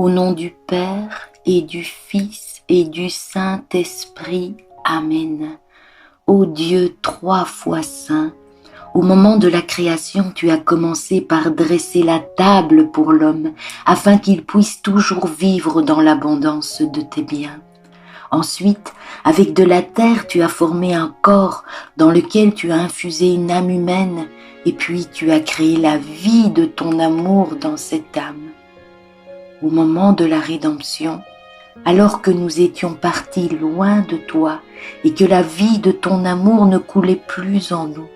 Au nom du Père et du Fils et du Saint-Esprit. Amen. Ô Dieu 3 fois saint, au moment de la création, tu as commencé par dresser la table pour l'homme, afin qu'il puisse toujours vivre dans l'abondance de tes biens. Ensuite, avec de la terre, tu as formé un corps dans lequel tu as infusé une âme humaine, et puis tu as créé la vie de ton amour dans cette âme. Au moment de la rédemption, alors que nous étions partis loin de toi et que la vie de ton amour ne coulait plus en nous,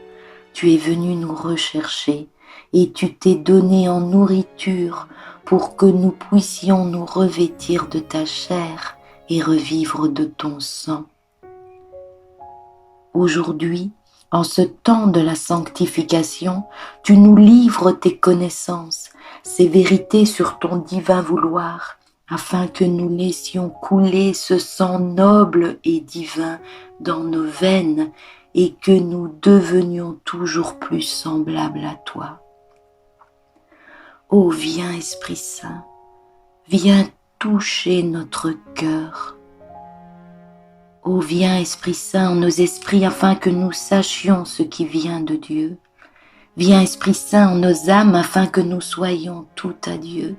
tu es venu nous rechercher et tu t'es donné en nourriture pour que nous puissions nous revêtir de ta chair et revivre de ton sang. Aujourd'hui, en ce temps de la sanctification, tu nous livres tes connaissances, ces vérités sur ton divin vouloir, afin que nous laissions couler ce sang noble et divin dans nos veines et que nous devenions toujours plus semblables à toi. Ô viens Esprit Saint, viens toucher notre cœur. Ô viens Esprit Saint en nos esprits afin que nous sachions ce qui vient de Dieu. Viens Esprit Saint en nos âmes afin que nous soyons tout à Dieu.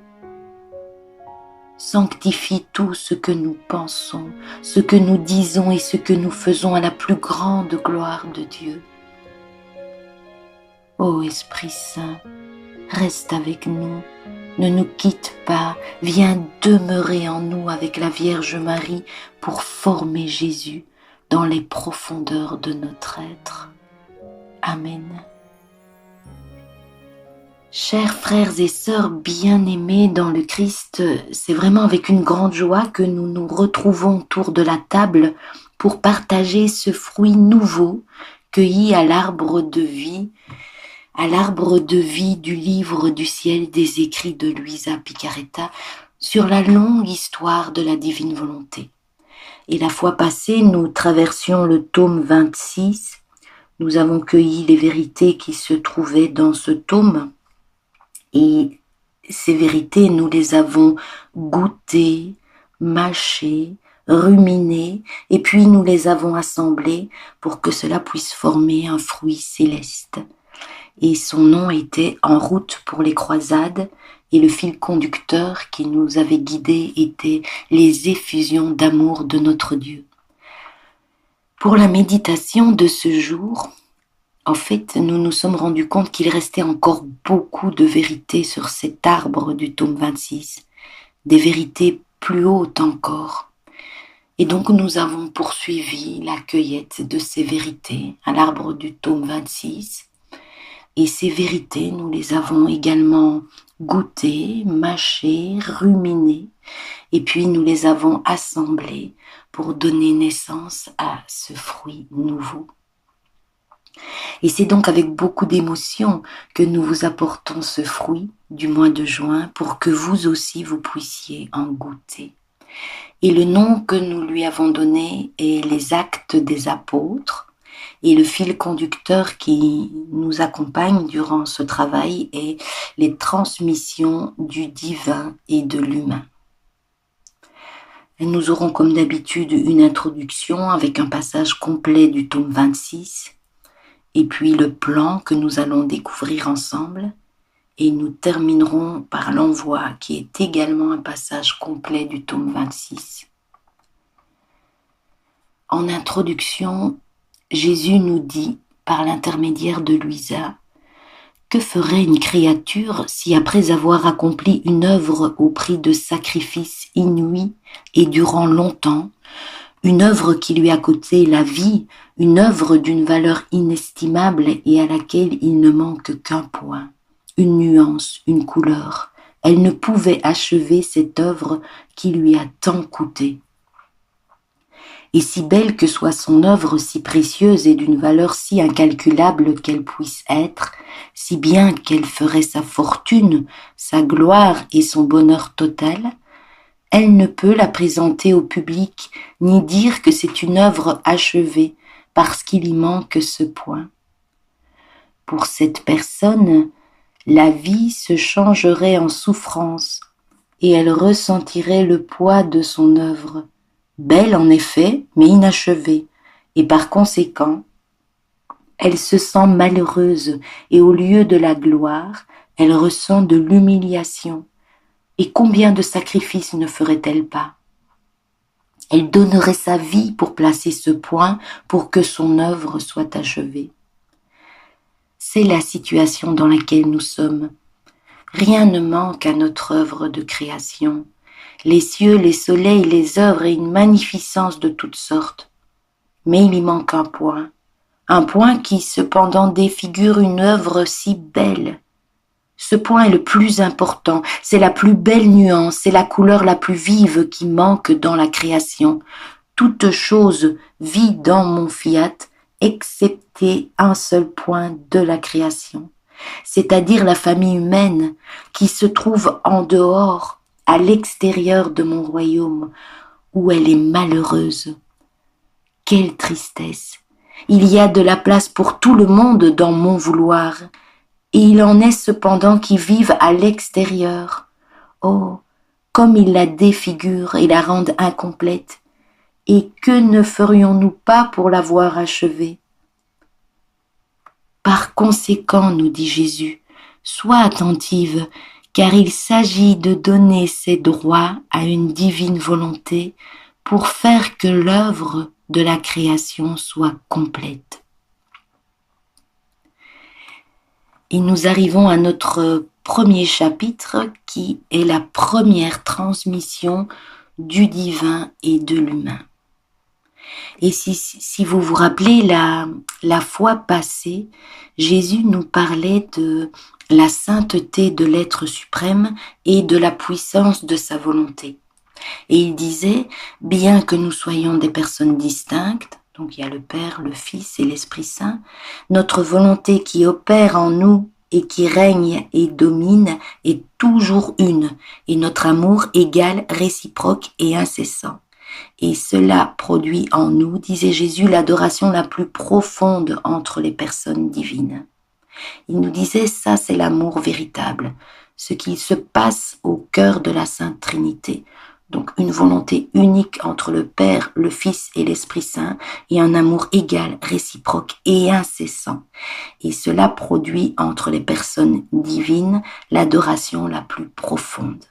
Sanctifie tout ce que nous pensons, ce que nous disons et ce que nous faisons à la plus grande gloire de Dieu. Ô Esprit Saint, reste avec nous, ne nous quitte pas, viens demeurer en nous avec la Vierge Marie pour former Jésus dans les profondeurs de notre être. Amen. Chers frères et sœurs bien-aimés dans le Christ, c'est vraiment avec une grande joie que nous nous retrouvons autour de la table pour partager ce fruit nouveau cueilli à l'arbre de vie du livre du ciel des écrits de Luisa Picaretta sur la longue histoire de la divine volonté. Et la fois passée, nous traversions le tome 26. Nous avons cueilli les vérités qui se trouvaient dans ce tome. Et ces vérités, nous les avons goûtées, mâchées, ruminées, et puis nous les avons assemblées pour que cela puisse former un fruit céleste. Et son nom était En route pour les croisades, et le fil conducteur qui nous avait guidés était les effusions d'amour de notre Dieu. Pour la méditation de ce jour, en fait, nous nous sommes rendus compte qu'il restait encore beaucoup de vérités sur cet arbre du tome 26, des vérités plus hautes encore. Et donc nous avons poursuivi la cueillette de ces vérités à l'arbre du tome 26. Et ces vérités, nous les avons également goûtées, mâchées, ruminées, et puis nous les avons assemblées pour donner naissance à ce fruit nouveau. Et c'est donc avec beaucoup d'émotion que nous vous apportons ce fruit du mois de juin pour que vous aussi vous puissiez en goûter. Et le nom que nous lui avons donné est les Actes des Apôtres, et le fil conducteur qui nous accompagne durant ce travail est les transmissions du divin et de l'humain. Et nous aurons comme d'habitude une introduction avec un passage complet du tome 26, et puis le plan que nous allons découvrir ensemble, et nous terminerons par l'envoi qui est également un passage complet du tome 26. En introduction, Jésus nous dit, par l'intermédiaire de Luisa, que ferait une créature si après avoir accompli une œuvre au prix de sacrifices inouïs et durant longtemps, une œuvre qui lui a coûté la vie, une œuvre d'une valeur inestimable et à laquelle il ne manque qu'un point, une nuance, une couleur. Elle ne pouvait achever cette œuvre qui lui a tant coûté. Et si belle que soit son œuvre, si précieuse et d'une valeur si incalculable qu'elle puisse être, si bien qu'elle ferait sa fortune, sa gloire et son bonheur total, elle ne peut la présenter au public, ni dire que c'est une œuvre achevée, parce qu'il y manque ce point. Pour cette personne, la vie se changerait en souffrance, et elle ressentirait le poids de son œuvre, belle en effet, mais inachevée, et par conséquent, elle se sent malheureuse et au lieu de la gloire, elle ressent de l'humiliation. Et combien de sacrifices ne ferait-elle pas? Elle donnerait sa vie pour placer ce point, pour que son œuvre soit achevée. C'est la situation dans laquelle nous sommes. Rien ne manque à notre œuvre de création. Les cieux, les soleils, les œuvres et une magnificence de toutes sortes. Mais il y manque un point qui cependant défigure une œuvre si belle. Ce point est le plus important, c'est la plus belle nuance, c'est la couleur la plus vive qui manque dans la création. Toute chose vit dans mon fiat, excepté un seul point de la création, c'est-à-dire la famille humaine qui se trouve en dehors, à l'extérieur de mon royaume, où elle est malheureuse. Quelle tristesse! Il y a de la place pour tout le monde dans mon vouloir, et il en est cependant qui vivent à l'extérieur. Oh, comme ils la défigurent et la rendent incomplète, et que ne ferions-nous pas pour l'avoir achevée? Par conséquent, nous dit Jésus, sois attentive, car il s'agit de donner ses droits à une divine volonté pour faire que l'œuvre de la création soit complète. Et nous arrivons à notre premier chapitre qui est la première transmission du divin et de l'humain. Et si vous vous rappelez, la fois passée, Jésus nous parlait de la sainteté de l'être suprême et de la puissance de sa volonté. Et il disait, bien que nous soyons des personnes distinctes, donc il y a le Père, le Fils et l'Esprit Saint, notre volonté qui opère en nous et qui règne et domine est toujours une, et notre amour égal, réciproque et incessant. Et cela produit en nous, disait Jésus, l'adoration la plus profonde entre les personnes divines. Il nous disait, ça c'est l'amour véritable, ce qui se passe au cœur de la Sainte Trinité. Donc une volonté unique entre le Père, le Fils et l'Esprit Saint et un amour égal, réciproque et incessant. Et cela produit entre les personnes divines l'adoration la plus profonde.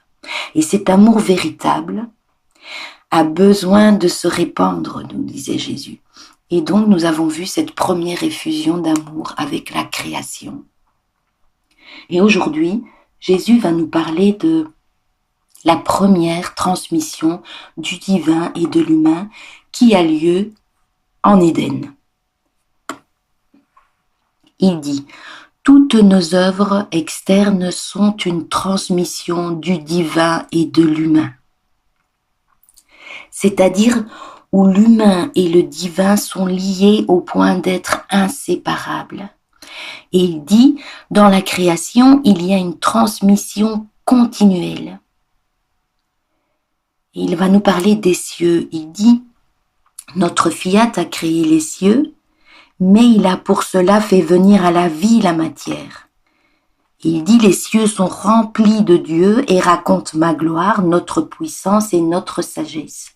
Et cet amour véritable a besoin de se répandre, nous disait Jésus. Et donc nous avons vu cette première effusion d'amour avec la création. Et aujourd'hui, Jésus va nous parler de la première transmission du divin et de l'humain qui a lieu en Éden. Il dit, toutes nos œuvres externes sont une transmission du divin et de l'humain. C'est-à-dire où l'humain et le divin sont liés au point d'être inséparables. Et il dit, dans la création, il y a une transmission continuelle. Et il va nous parler des cieux. Il dit, notre fiat a créé les cieux, mais il a pour cela fait venir à la vie la matière. Il dit, les cieux sont remplis de Dieu et racontent ma gloire, notre puissance et notre sagesse.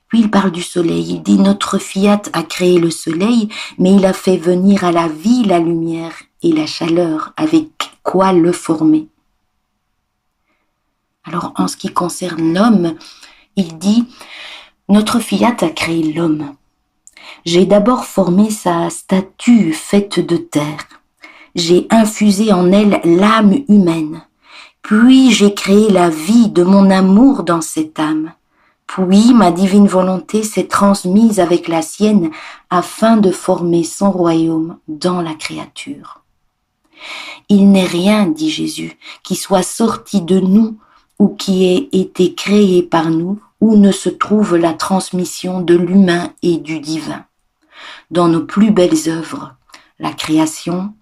Puis il parle du soleil. Il dit, notre fiat a créé le soleil, mais il a fait venir à la vie la lumière et la chaleur, avec quoi le former. Alors, en ce qui concerne l'homme, il dit, notre fiat a créé l'homme. J'ai d'abord formé sa statue faite de terre. J'ai infusé en elle l'âme humaine. Puis j'ai créé la vie de mon amour dans cette âme. Puis ma divine volonté s'est transmise avec la sienne afin de former son royaume dans la créature. Il n'est rien, dit Jésus, qui soit sorti de nous ou qui ait été créé par nous, où ne se trouve la transmission de l'humain et du divin. Dans nos plus belles œuvres, la création,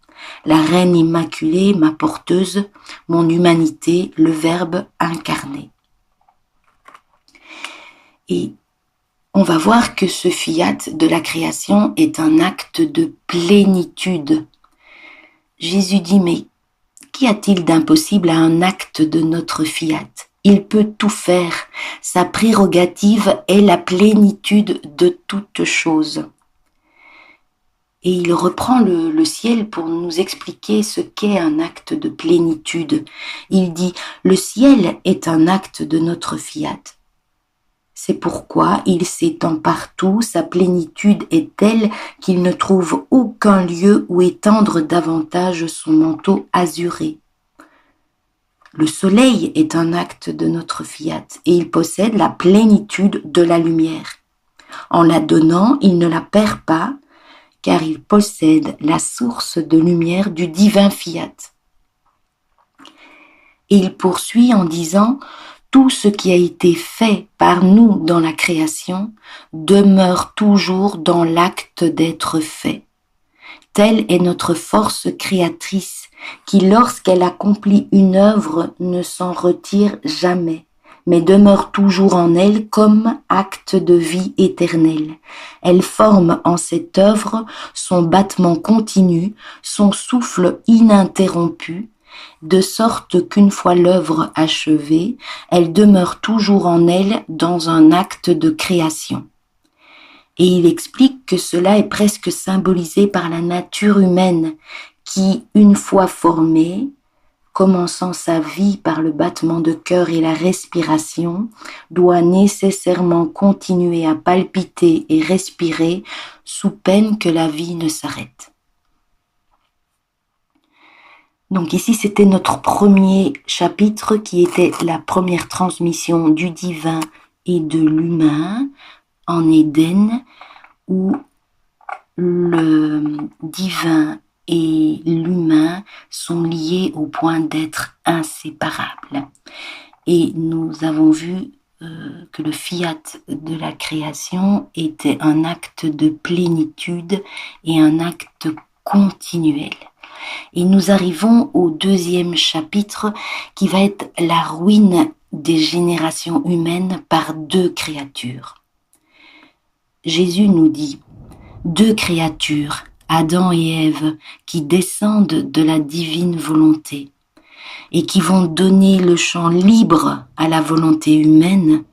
la Reine Immaculée, ma porteuse, mon humanité, le Verbe incarné. Et on va voir que ce fiat de la création est un acte de plénitude. Jésus dit, mais Qu'y a-t-il d'impossible à un acte de notre fiat? Il peut tout faire. Sa prérogative est la plénitude de toutes choses. Et il reprend le ciel pour nous expliquer ce qu'est un acte de plénitude. Il dit, le ciel est un acte de notre fiat. C'est pourquoi il s'étend partout, sa plénitude est telle qu'il ne trouve aucun lieu où étendre davantage son manteau azuré. Le soleil est un acte de notre fiat et il possède la plénitude de la lumière. En la donnant, il ne la perd pas, car il possède la source de lumière du divin fiat. Et il poursuit en disant « Tout ce qui a été fait par nous dans la création demeure toujours dans l'acte d'être fait. Telle est notre force créatrice qui, lorsqu'elle accomplit une œuvre, ne s'en retire jamais, mais demeure toujours en elle comme acte de vie éternelle. Elle forme en cette œuvre son battement continu, son souffle ininterrompu, de sorte qu'une fois l'œuvre achevée, elle demeure toujours en elle dans un acte de création. » Et il explique que cela est presque symbolisé par la nature humaine qui, une fois formée, commençant sa vie par le battement de cœur et la respiration, doit nécessairement continuer à palpiter et respirer sous peine que la vie ne s'arrête. Donc ici, c'était notre premier chapitre qui était la première transmission du divin et de l'humain en Éden, où le divin et l'humain sont liés au point d'être inséparables. Et nous avons vu que le fiat de la création était un acte de plénitude et un acte continuel. Et nous arrivons au deuxième chapitre qui va être la ruine des générations humaines par deux créatures. Jésus nous dit « Deux créatures, Adam et Ève, qui descendent de la divine volonté et qui vont donner le champ libre à la volonté humaine,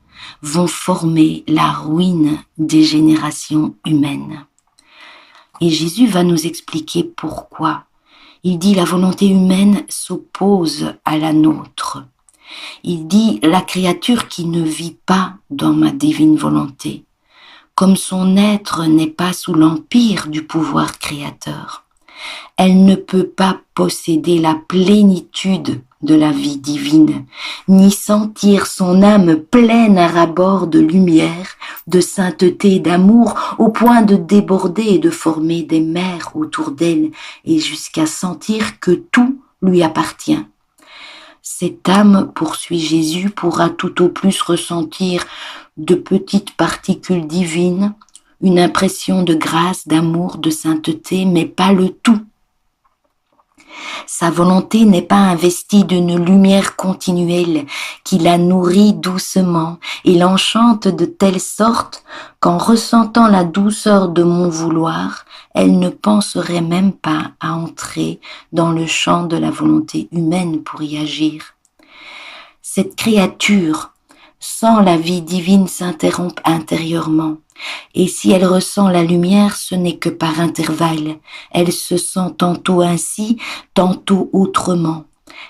vont former la ruine des générations humaines. » Et Jésus va nous expliquer pourquoi. Il dit la volonté humaine s'oppose à la nôtre. Il dit la créature qui ne vit pas dans ma divine volonté, comme son être n'est pas sous l'empire du pouvoir créateur, elle ne peut pas posséder la plénitude de la vie divine, ni sentir son âme pleine à ras-bord de lumière, de sainteté et d'amour, au point de déborder et de former des mers autour d'elle, et jusqu'à sentir que tout lui appartient. Cette âme, poursuit Jésus, pourra tout au plus ressentir de petites particules divines, une impression de grâce, d'amour, de sainteté, mais pas le tout. Sa volonté n'est pas investie d'une lumière continuelle qui la nourrit doucement et l'enchante de telle sorte qu'en ressentant la douceur de mon vouloir, elle ne penserait même pas à entrer dans le champ de la volonté humaine pour y agir. Cette créature, sans la vie divine, s'interrompt intérieurement. Et si elle ressent la lumière, ce n'est que par intervalles. Elle se sent tantôt ainsi, tantôt autrement.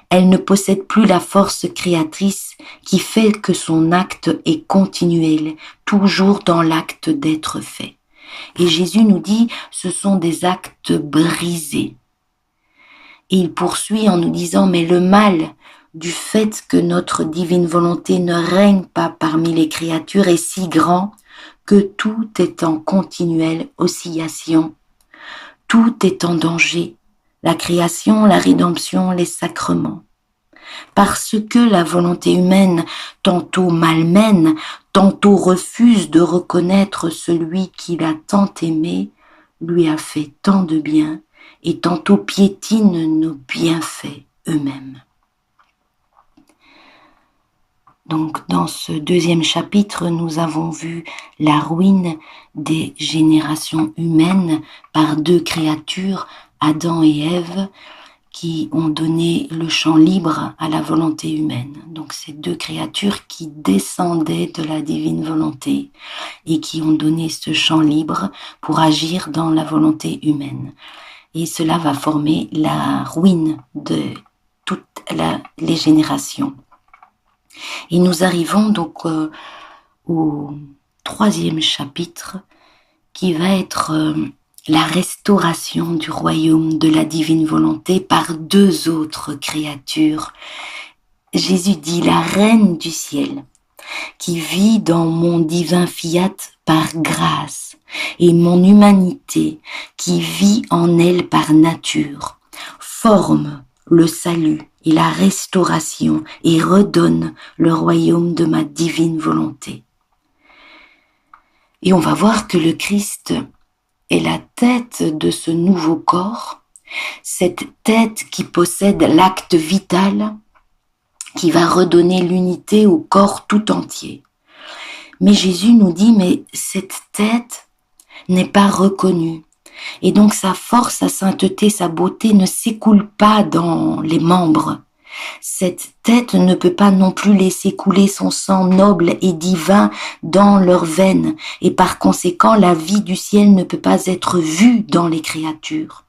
Elle ne possède plus la force créatrice qui fait que son acte est continuel, toujours dans l'acte d'être fait. Et Jésus nous dit, ce sont des actes brisés. Et il poursuit en nous disant, mais le mal du fait que notre divine volonté ne règne pas parmi les créatures est si grand que tout est en continuelle oscillation, tout est en danger, la création, la rédemption, les sacrements. Parce que la volonté humaine, tantôt malmène, tantôt refuse de reconnaître celui qui l'a tant aimé, lui a fait tant de bien, et tantôt piétine nos bienfaits eux-mêmes. Donc, dans ce deuxième chapitre, nous avons vu la ruine des générations humaines par deux créatures, Adam et Ève, qui ont donné le champ libre à la volonté humaine. Donc ces deux créatures qui descendaient de la divine volonté et qui ont donné ce champ libre pour agir dans la volonté humaine. Et cela va former la ruine de toutes les générations. Et nous arrivons donc au 3e chapitre qui va être la restauration du royaume de la divine volonté par 2 autres créatures. Jésus dit la reine du ciel qui vit dans mon divin fiat par grâce et mon humanité qui vit en elle par nature forme le salut et la restauration et redonne le royaume de ma divine volonté. Et on va voir que le Christ est la tête de ce nouveau corps, cette tête qui possède l'acte vital qui va redonner l'unité au corps tout entier. Mais Jésus nous dit, mais cette tête n'est pas reconnue. Et donc sa force, sa sainteté, sa beauté ne s'écoule pas dans les membres. Cette tête ne peut pas non plus laisser couler son sang noble et divin dans leurs veines, et par conséquent la vie du ciel ne peut pas être vue dans les créatures.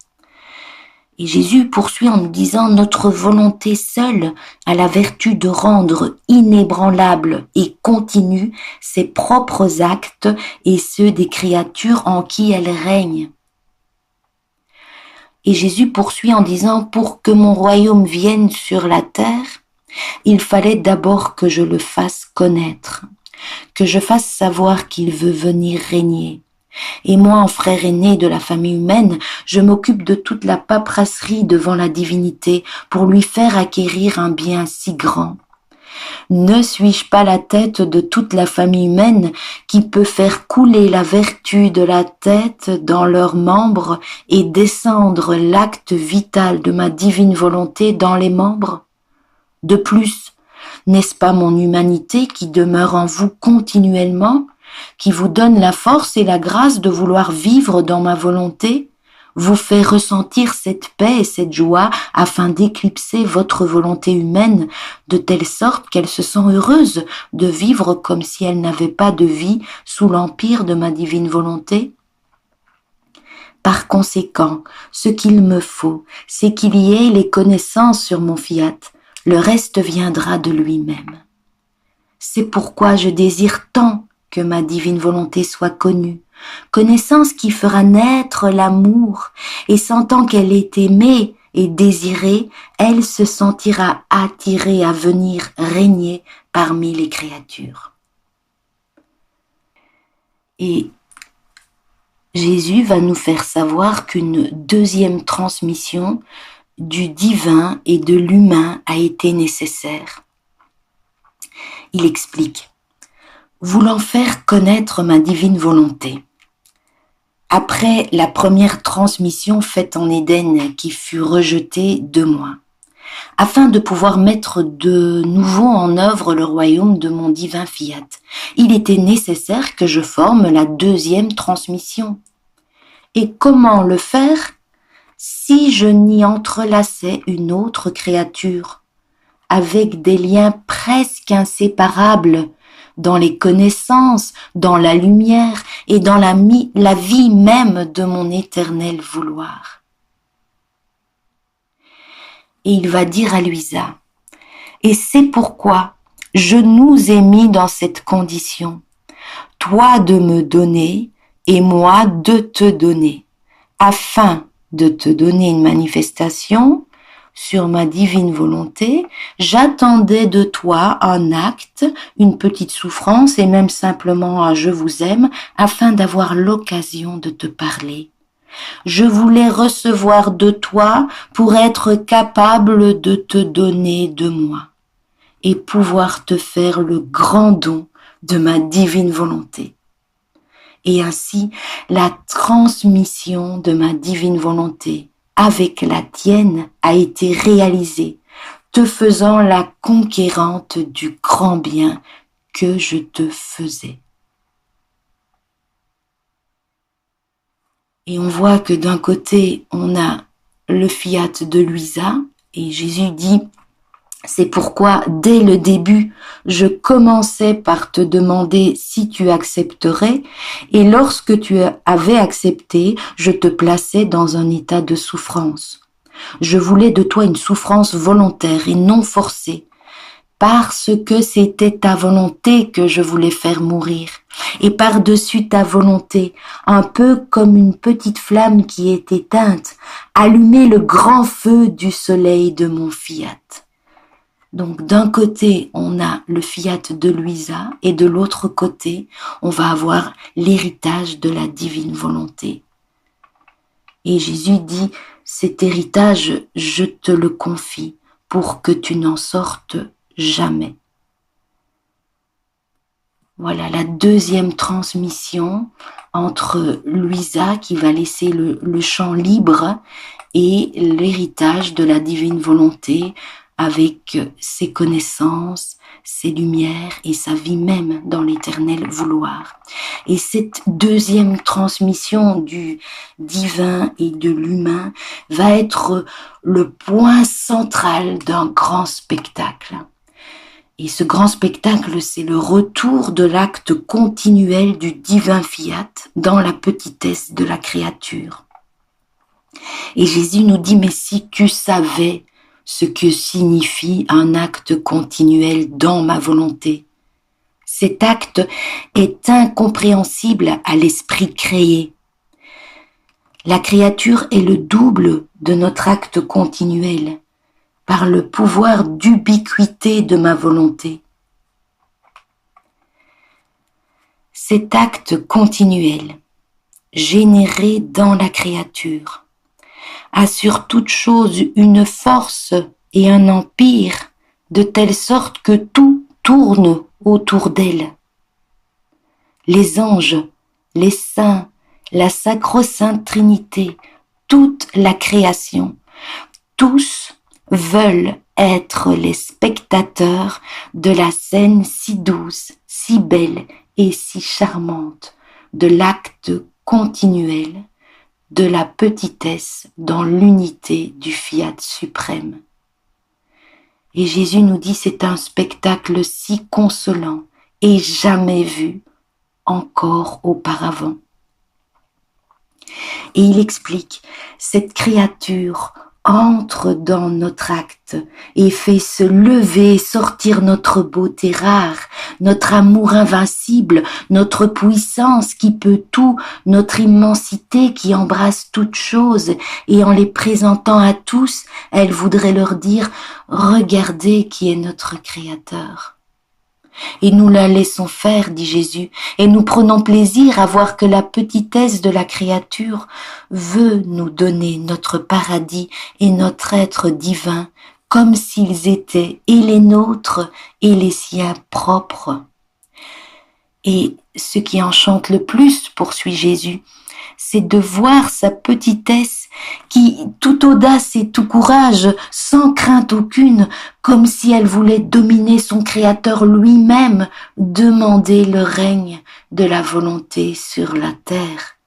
Et Jésus poursuit en nous disant, notre volonté seule a la vertu de rendre inébranlable et continue ses propres actes et ceux des créatures en qui elle règne. Et Jésus poursuit en disant, pour que mon royaume vienne sur la terre, il fallait d'abord que je le fasse connaître, que je fasse savoir qu'il veut venir régner. Et moi, en frère aîné de la famille humaine, je m'occupe de toute la paperasserie devant la divinité pour lui faire acquérir un bien si grand. Ne suis-je pas la tête de toute la famille humaine qui peut faire couler la vertu de la tête dans leurs membres et descendre l'acte vital de ma divine volonté dans les membres? De plus, n'est-ce pas mon humanité qui demeure en vous continuellement, qui vous donne la force et la grâce de vouloir vivre dans ma volonté, vous fait ressentir cette paix et cette joie afin d'éclipser votre volonté humaine de telle sorte qu'elle se sent heureuse de vivre comme si elle n'avait pas de vie sous l'empire de ma divine volonté? Par conséquent, ce qu'il me faut, c'est qu'il y ait les connaissances sur mon fiat, le reste viendra de lui-même. C'est pourquoi je désire tant que ma divine volonté soit connue, connaissance qui fera naître l'amour, et sentant qu'elle est aimée et désirée, elle se sentira attirée à venir régner parmi les créatures. Et Jésus va nous faire savoir qu'une 2e transmission du divin et de l'humain a été nécessaire. Il explique, voulant faire connaître ma divine volonté. Après la première transmission faite en Éden qui fut rejetée de moi, afin de pouvoir mettre de nouveau en œuvre le royaume de mon divin fiat, il était nécessaire que je forme la 2e transmission. Et comment le faire si je n'y entrelaçais une autre créature, avec des liens presque inséparables dans les connaissances, dans la lumière et dans la vie même de mon éternel vouloir. Et il va dire à Luisa, et c'est pourquoi je nous ai mis dans cette condition, toi de me donner et moi de te donner, afin de te donner une manifestation sur ma divine volonté, j'attendais de toi un acte, une petite souffrance et même simplement un « je vous aime » afin d'avoir l'occasion de te parler. Je voulais recevoir de toi pour être capable de te donner de moi et pouvoir te faire le grand don de ma divine volonté. Et ainsi, la transmission de ma divine volonté avec la tienne a été réalisée, te faisant la conquérante du grand bien que je te faisais. Et on voit que d'un côté, on a le fiat de Luisa, et Jésus dit: c'est pourquoi, dès le début, je commençais par te demander si tu accepterais, et lorsque tu avais accepté, je te plaçais dans un état de souffrance. Je voulais de toi une souffrance volontaire et non forcée, parce que c'était ta volonté que je voulais faire mourir. Et par-dessus ta volonté, un peu comme une petite flamme qui est éteinte, allumer le grand feu du soleil de mon fiat. Donc d'un côté, on a le fiat de Luisa et de l'autre côté, on va avoir l'héritage de la divine volonté. Et Jésus dit: cet héritage, je te le confie pour que tu n'en sortes jamais. Voilà la deuxième transmission entre Luisa qui va laisser le champ libre et l'héritage de la divine volonté avec ses connaissances, ses lumières et sa vie même dans l'éternel vouloir. Et cette deuxième transmission du divin et de l'humain va être le point central d'un grand spectacle. Et ce grand spectacle, c'est le retour de l'acte continuel du divin fiat dans la petitesse de la créature. Et Jésus nous dit: mais si tu savais ce que signifie un acte continuel dans ma volonté. Cet acte est incompréhensible à l'esprit créé. La créature est le double de notre acte continuel par le pouvoir d'ubiquité de ma volonté. Cet acte continuel, généré dans la créature, a sur toute chose une force et un empire, de telle sorte que tout tourne autour d'elle. Les anges, les saints, la sacro-sainte Trinité, toute la création, tous veulent être les spectateurs de la scène si douce, si belle et si charmante de l'acte continuel de la petitesse dans l'unité du fiat suprême. Et Jésus nous dit: c'est un spectacle si consolant et jamais vu encore auparavant. Et il explique: cette créature entre dans notre acte et fait se lever et sortir notre beauté rare, notre amour invincible, notre puissance qui peut tout, notre immensité qui embrasse toutes choses, et en les présentant à tous, elle voudrait leur dire: regardez qui est notre Créateur. Et nous la laissons faire, dit Jésus, et nous prenons plaisir à voir que la petitesse de la créature veut nous donner notre paradis et notre être divin, comme s'ils étaient et les nôtres et les siens propres. Et ce qui enchante le plus, poursuit Jésus, c'est de voir sa petitesse qui, toute audace et tout courage, sans crainte aucune, comme si elle voulait dominer son Créateur lui-même, demander le règne de la volonté sur la terre.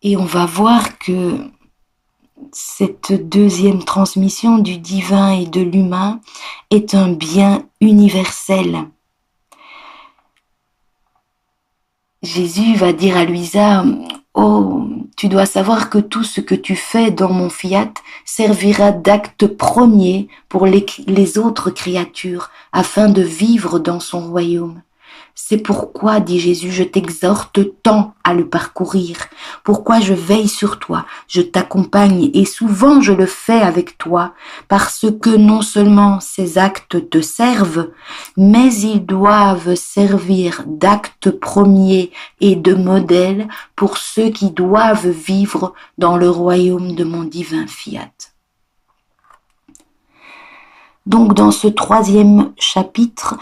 Et on va voir que cette deuxième transmission du divin et de l'humain est un bien universel. Jésus va dire à Luisa: oh, tu dois savoir que tout ce que tu fais dans mon fiat servira d'acte premier pour les autres créatures, afin de vivre dans son royaume. C'est pourquoi, dit Jésus, je t'exhorte tant à le parcourir. Pourquoi je veille sur toi, je t'accompagne, et souvent je le fais avec toi, parce que non seulement ces actes te servent, mais ils doivent servir d'acte premier et de modèle pour ceux qui doivent vivre dans le royaume de mon divin fiat. Donc dans ce troisième chapitre,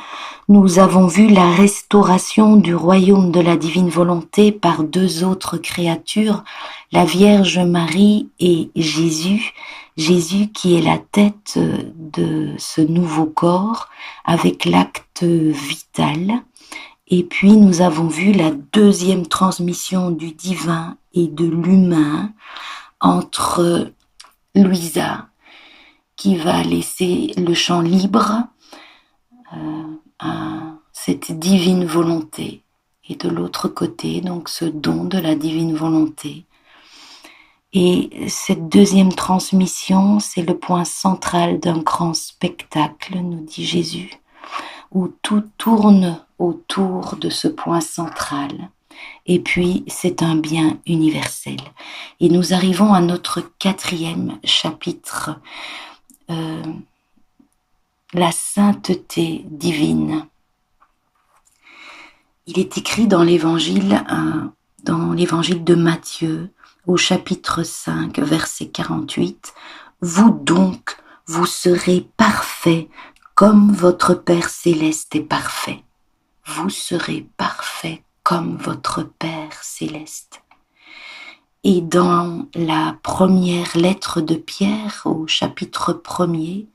nous avons vu la restauration du royaume de la divine volonté par deux autres créatures, la Vierge Marie et Jésus. Jésus qui est la tête de ce nouveau corps avec l'acte vital, Et puis nous avons vu la deuxième transmission du divin et de l'humain entre Louisa, qui va laisser le champ libre à cette divine volonté, et de l'autre côté, donc ce don de la divine volonté. Et cette deuxième transmission, c'est le point central d'un grand spectacle, nous dit Jésus, où tout tourne autour de ce point central. Et puis, c'est un bien universel. Et nous arrivons à notre 4e chapitre, la sainteté divine. Il est écrit dans l'évangile de Matthieu, au chapitre 5, verset 48, « Vous donc, vous serez parfaits comme votre Père céleste est parfait. » Vous serez parfaits comme votre Père céleste. Et dans la première lettre de Pierre, au chapitre 1er,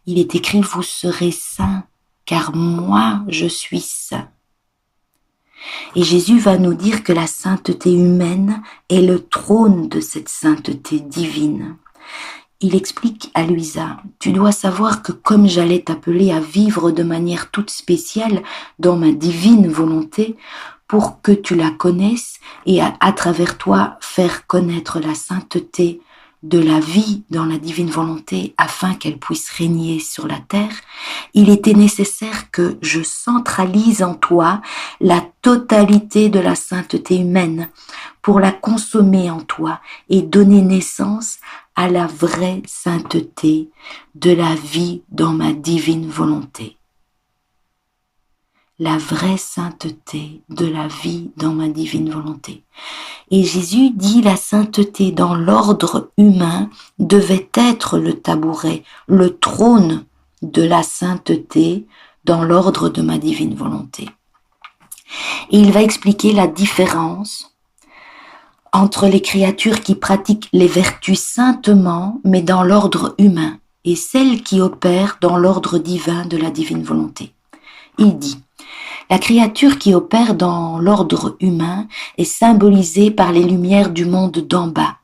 il est écrit « Vous serez saints, car moi je suis saint. » Et Jésus va nous dire que la sainteté humaine est le trône de cette sainteté divine. Il explique à Louisa, tu dois savoir que comme j'allais t'appeler à vivre de manière toute spéciale dans ma divine volonté, pour que tu la connaisses et à travers toi faire connaître la sainteté de la vie dans la divine volonté afin qu'elle puisse régner sur la terre, il était nécessaire que je centralise en toi la totalité de la sainteté humaine pour la consommer en toi et donner naissance à la vraie sainteté de la vie dans ma divine volonté. La vraie sainteté de la vie dans ma divine volonté. Et Jésus dit la sainteté dans l'ordre humain devait être le tabouret, le trône de la sainteté dans l'ordre de ma divine volonté. Et il va expliquer la différence entre les créatures qui pratiquent les vertus saintement, mais dans l'ordre humain, et celles qui opèrent dans l'ordre divin de la divine volonté. Il dit, la créature qui opère dans l'ordre humain est symbolisée par les lumières du monde d'en bas.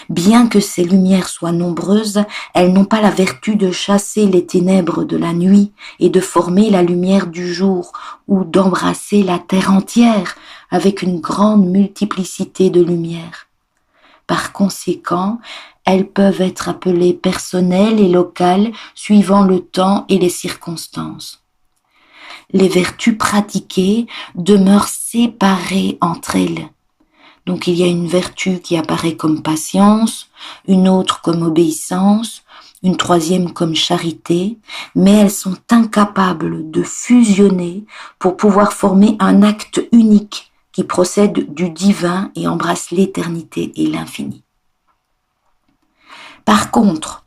Bien que ces lumières soient nombreuses, elles n'ont pas la vertu de chasser les ténèbres de la nuit et de former la lumière du jour ou d'embrasser la terre entière avec une grande multiplicité de lumières. Par conséquent, elles peuvent être appelées personnelles et locales suivant le temps et les circonstances. Les vertus pratiquées demeurent séparées entre elles. Donc il y a une vertu qui apparaît comme patience, une autre comme obéissance, une troisième comme charité, mais elles sont incapables de fusionner pour pouvoir former un acte unique qui procède du divin et embrasse l'éternité et l'infini. Par contre,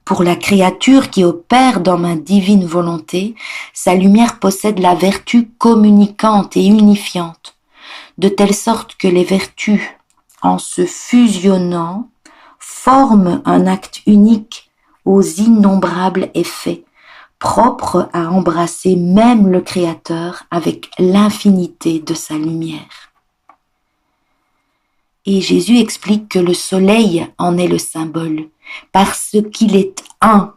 pour la créature qui opère dans ma divine volonté, sa lumière possède la vertu communicante et unifiante, de telle sorte que les vertus, en se fusionnant, forment un acte unique aux innombrables effets, propres à embrasser même le Créateur avec l'infinité de sa lumière. Et Jésus explique que le soleil en est le symbole, parce qu'il est un,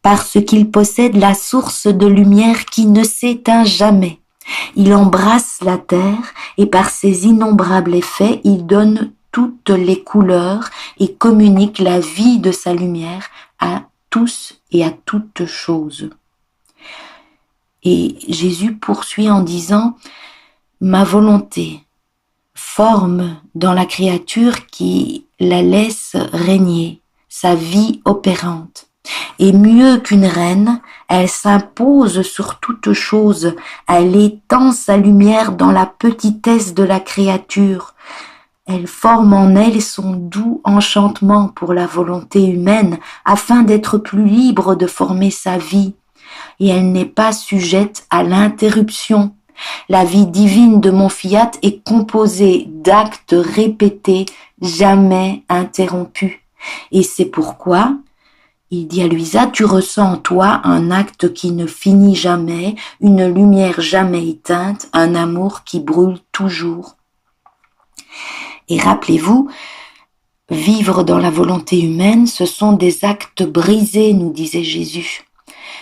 parce qu'il possède la source de lumière qui ne s'éteint jamais. Il embrasse la terre et par ses innombrables effets, il donne toutes les couleurs et communique la vie de sa lumière à tous et à toutes choses. Et Jésus poursuit en disant « Ma volonté forme dans la créature qui la laisse régner, sa vie opérante. Et mieux qu'une reine, elle s'impose sur toute chose, elle étend sa lumière dans la petitesse de la créature. Elle forme en elle son doux enchantement pour la volonté humaine, afin d'être plus libre de former sa vie. Et elle n'est pas sujette à l'interruption. La vie divine de mon fiat est composée d'actes répétés, jamais interrompus. Et c'est pourquoi Il dit à Luisa, tu ressens en toi un acte qui ne finit jamais, une lumière jamais éteinte, un amour qui brûle toujours. Et rappelez-vous, vivre dans la volonté humaine, ce sont des actes brisés, nous disait Jésus.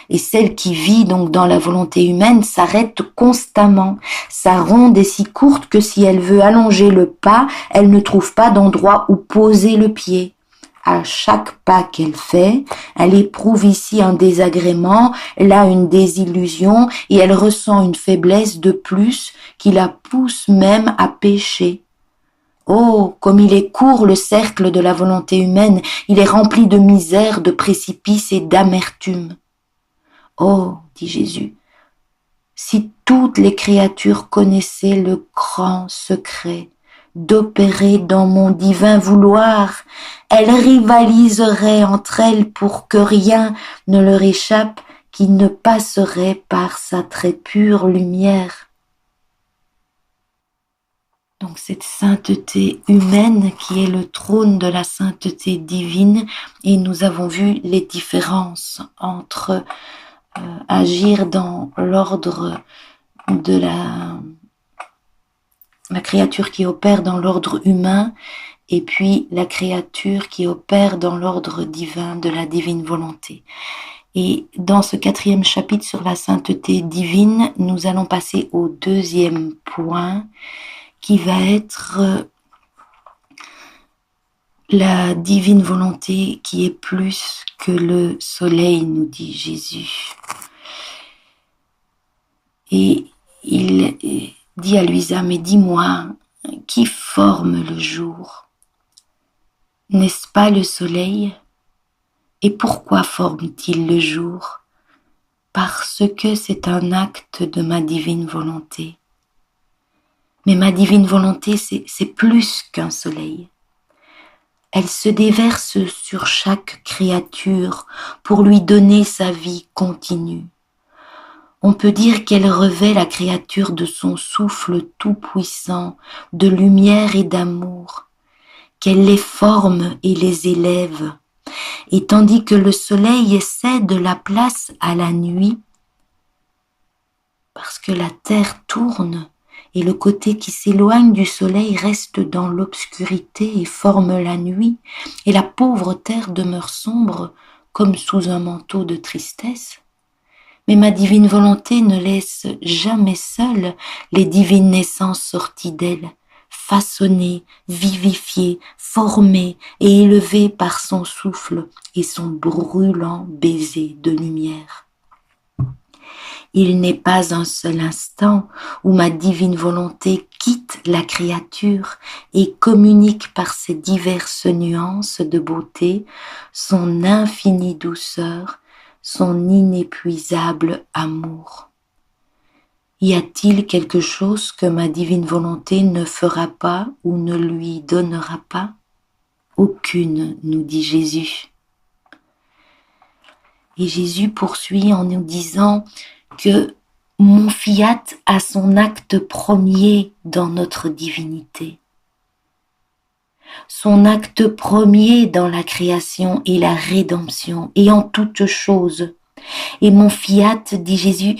Et celle qui vit donc dans la volonté humaine s'arrête constamment. Sa ronde est si courte que si elle veut allonger le pas, elle ne trouve pas d'endroit où poser le pied. À chaque pas qu'elle fait, elle éprouve ici un désagrément, là une désillusion, et elle ressent une faiblesse de plus qui la pousse même à pécher. Oh, comme il est court le cercle de la volonté humaine, il est rempli de misère, de précipices et d'amertume. Oh, dit Jésus, si toutes les créatures connaissaient le grand secret d'opérer dans mon divin vouloir, elles rivaliseraient entre elles pour que rien ne leur échappe qui ne passerait par sa très pure lumière. Donc cette sainteté humaine qui est le trône de la sainteté divine, et nous avons vu les différences entre agir dans l'ordre de la créature qui opère dans l'ordre humain et puis la créature qui opère dans l'ordre divin de la divine volonté. Et dans ce 4e chapitre sur la sainteté divine, nous allons passer au 2e point qui va être la divine volonté qui est plus que le soleil, nous dit Jésus. Et il dit à Luisa, mais dis-moi, qui forme le jour? N'est-ce pas le soleil? Et pourquoi forme-t-il le jour? Parce que c'est un acte de ma divine volonté. Mais ma divine volonté, c'est plus qu'un soleil. Elle se déverse sur chaque créature pour lui donner sa vie continue. On peut dire qu'elle revêt la créature de son souffle tout-puissant, de lumière et d'amour, qu'elle les forme et les élève. Et tandis que le soleil cède la place à la nuit, parce que la terre tourne et le côté qui s'éloigne du soleil reste dans l'obscurité et forme la nuit, et la pauvre terre demeure sombre comme sous un manteau de tristesse. Mais ma divine volonté ne laisse jamais seules les divines naissances sorties d'elle, façonnées, vivifiées, formées et élevées par son souffle et son brûlant baiser de lumière. Il n'est pas un seul instant où ma divine volonté quitte la créature et communique par ses diverses nuances de beauté son infinie douceur, son inépuisable amour. Y a-t-il quelque chose que ma divine volonté ne fera pas ou ne lui donnera pas? Aucune, nous dit Jésus. Et Jésus poursuit en nous disant que mon fiat a son acte premier dans notre divinité. Son acte premier dans la création et la rédemption et en toutes choses. Et mon fiat, dit Jésus,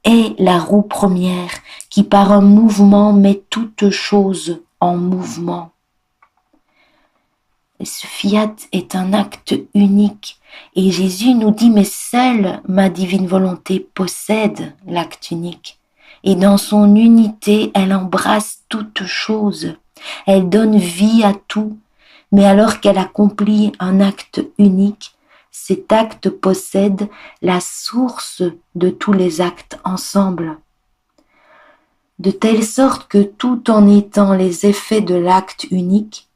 est la roue première qui par un mouvement met toutes choses en mouvement. Et ce fiat est un acte unique et Jésus nous dit mais seule ma divine volonté possède l'acte unique et dans son unité elle embrasse toutes choses. Elle donne vie à tout, mais alors qu'elle accomplit un acte unique, cet acte possède la source de tous les actes ensemble. De telle sorte que tout en étant les effets de l'acte unique,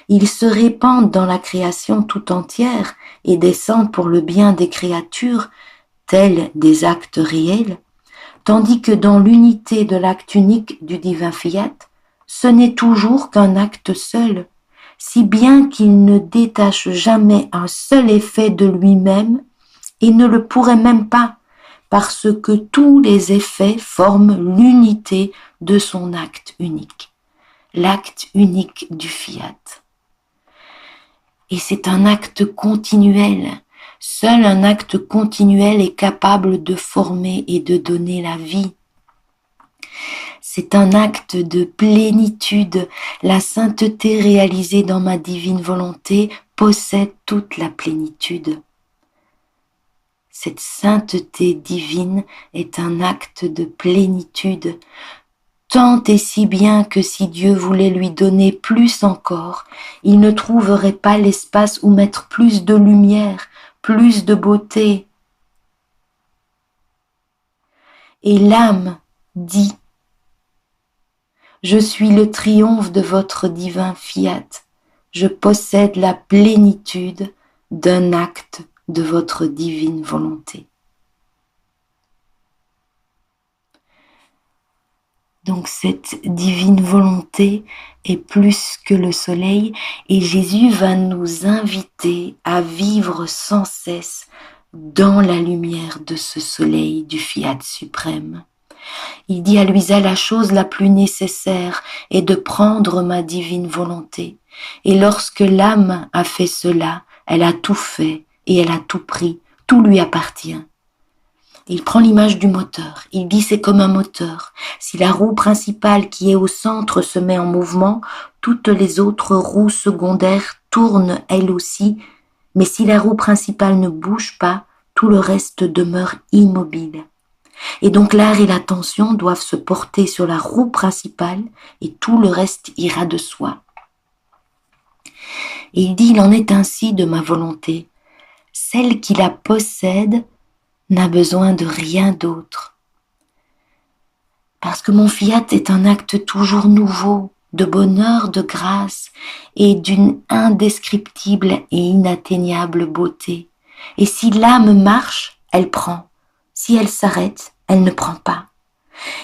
ils se répandent dans la création tout entière et descendent pour le bien des créatures, tels des actes réels, tandis que dans l'unité de l'acte unique du divin fiat, ce n'est toujours qu'un acte seul, si bien qu'il ne détache jamais un seul effet de lui-même et ne le pourrait même pas, parce que tous les effets forment l'unité de son acte unique, l'acte unique du fiat. Et c'est un acte continuel, Seul un acte continuel est capable de former et de donner la vie. C'est un acte de plénitude. La sainteté réalisée dans ma divine volonté possède toute la plénitude. Cette sainteté divine est un acte de plénitude, tant et si bien que si Dieu voulait lui donner plus encore, il ne trouverait pas l'espace où mettre plus de lumière, plus de beauté. Et l'âme dit: je suis le triomphe de votre divin fiat, je possède la plénitude d'un acte de votre divine volonté. Donc cette divine volonté est plus que le soleil et Jésus va nous inviter à vivre sans cesse dans la lumière de ce soleil du fiat suprême. Il dit à Luisa: la chose la plus nécessaire est de prendre ma divine volonté. Et lorsque l'âme a fait cela, elle a tout fait et elle a tout pris, tout lui appartient. Il prend l'image du moteur. Il dit: c'est comme un moteur. Si la roue principale qui est au centre se met en mouvement, toutes les autres roues secondaires tournent elles aussi. Mais si la roue principale ne bouge pas, tout le reste demeure immobile. Et donc l'art et l'attention doivent se porter sur la roue principale et tout le reste ira de soi. Et il dit: il en est ainsi de ma volonté. Celle qui la possède n'a besoin de rien d'autre. Parce que mon fiat est un acte toujours nouveau, de bonheur, de grâce et d'une indescriptible et inatteignable beauté. Et si l'âme marche, elle prend. Si elle s'arrête, elle ne prend pas.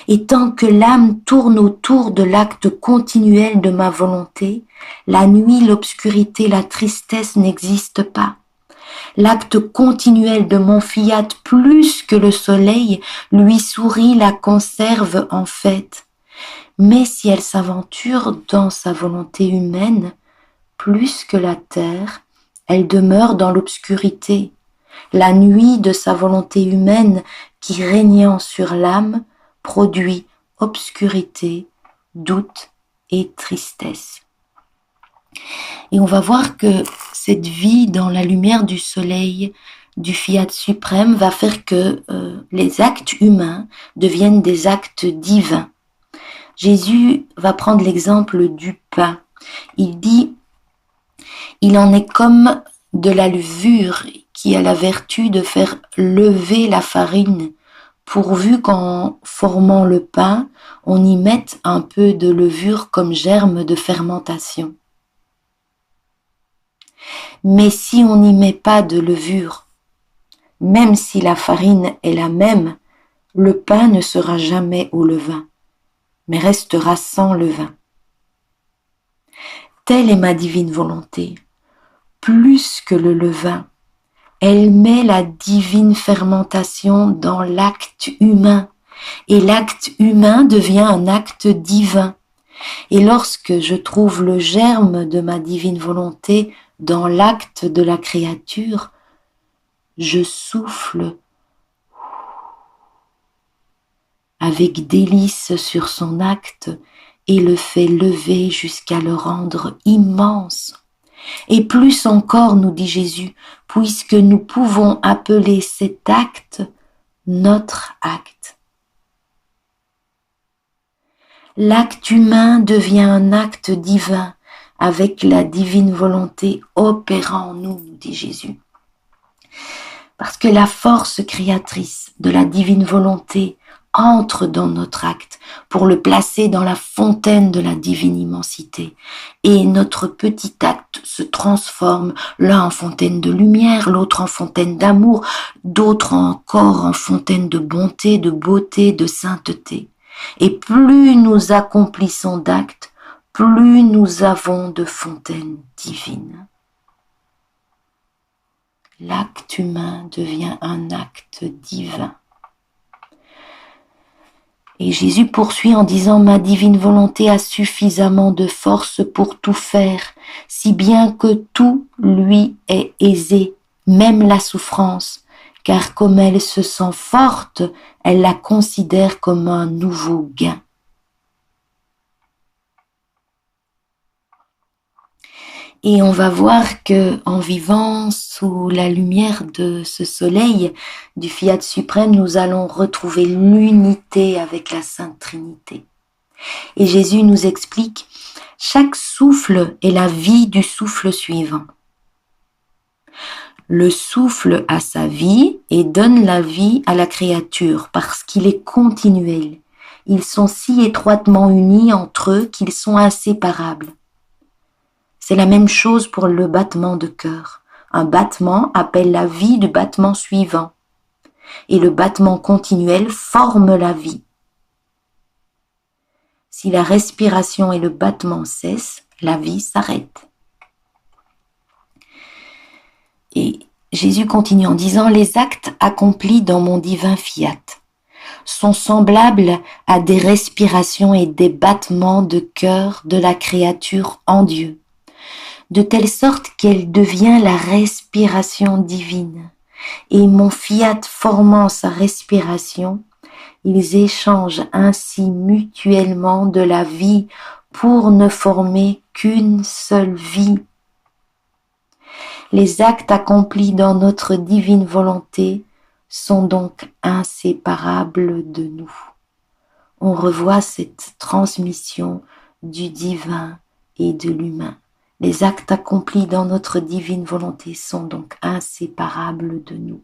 Et tant que l'âme tourne autour de l'acte continuel de ma volonté, la nuit, l'obscurité, la tristesse n'existent pas. L'acte continuel de mon fiat, plus que le soleil, lui sourit, la conserve en fait. Mais si elle s'aventure dans sa volonté humaine, plus que la terre, elle demeure dans l'obscurité. La nuit de sa volonté humaine qui régnant sur l'âme produit obscurité, doute et tristesse. Et on va voir que cette vie dans la lumière du soleil, du fiat suprême, va faire que les actes humains deviennent des actes divins. Jésus va prendre l'exemple du pain. Il dit: il en est comme de la levure qui a la vertu de faire lever la farine, pourvu qu'en formant le pain, on y mette un peu de levure comme germe de fermentation. Mais si on n'y met pas de levure, même si la farine est la même, le pain ne sera jamais au levain, mais restera sans levain. Telle est ma divine volonté. Plus que le levain, elle met la divine fermentation dans l'acte humain, et l'acte humain devient un acte divin. Et lorsque je trouve le germe de ma divine volonté dans l'acte de la créature, je souffle avec délice sur son acte et le fais lever jusqu'à le rendre immense. Et plus encore, nous dit Jésus, puisque nous pouvons appeler cet acte notre acte. L'acte humain devient un acte divin avec la divine volonté opérant en nous, nous dit Jésus. Parce que la force créatrice de la divine volonté entre dans notre acte pour le placer dans la fontaine de la divine immensité. Et notre petit acte se transforme, l'un en fontaine de lumière, l'autre en fontaine d'amour, d'autres encore en fontaine de bonté, de beauté, de sainteté. Et plus nous accomplissons d'actes, plus nous avons de fontaines divines. L'acte humain devient un acte divin. Et Jésus poursuit en disant: ma divine volonté a suffisamment de force pour tout faire, si bien que tout lui est aisé. même la souffrance, car comme elle se sent forte, elle la considère comme un nouveau gain. Et on va voir que en vivant sous la lumière de ce soleil du Fiat suprême, nous allons retrouver l'unité avec la Sainte Trinité. Et Jésus nous explique, chaque souffle est la vie du souffle suivant. Le souffle a sa vie et donne la vie à la créature parce qu'il est continuel. Ils sont si étroitement unis entre eux qu'ils sont inséparables. C'est la même chose pour le battement de cœur. Un battement appelle la vie du battement suivant. Et le battement continuel forme la vie. Si la respiration et le battement cessent, la vie s'arrête. Et Jésus continue en disant, les actes accomplis dans mon divin fiat sont semblables à des respirations et des battements de cœur de la créature en Dieu, de telle sorte qu'elle devient la respiration divine. Et mon fiat formant sa respiration, ils échangent ainsi mutuellement de la vie pour ne former qu'une seule vie. Les actes accomplis dans notre divine volonté sont donc inséparables de nous. On revoit cette transmission du divin et de l'humain. Les actes accomplis dans notre divine volonté sont donc inséparables de nous.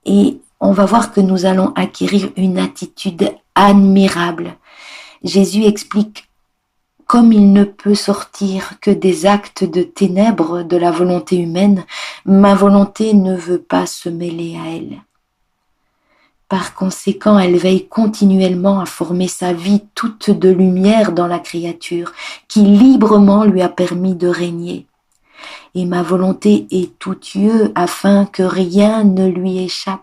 Et on va voir que nous allons acquérir une attitude admirable. Jésus explique, comme il ne peut sortir que des actes de ténèbres de la volonté humaine, ma volonté ne veut pas se mêler à elle. Par conséquent, elle veille continuellement à former sa vie toute de lumière dans la créature, qui librement lui a permis de régner. Et ma volonté est tout yeux afin que rien ne lui échappe,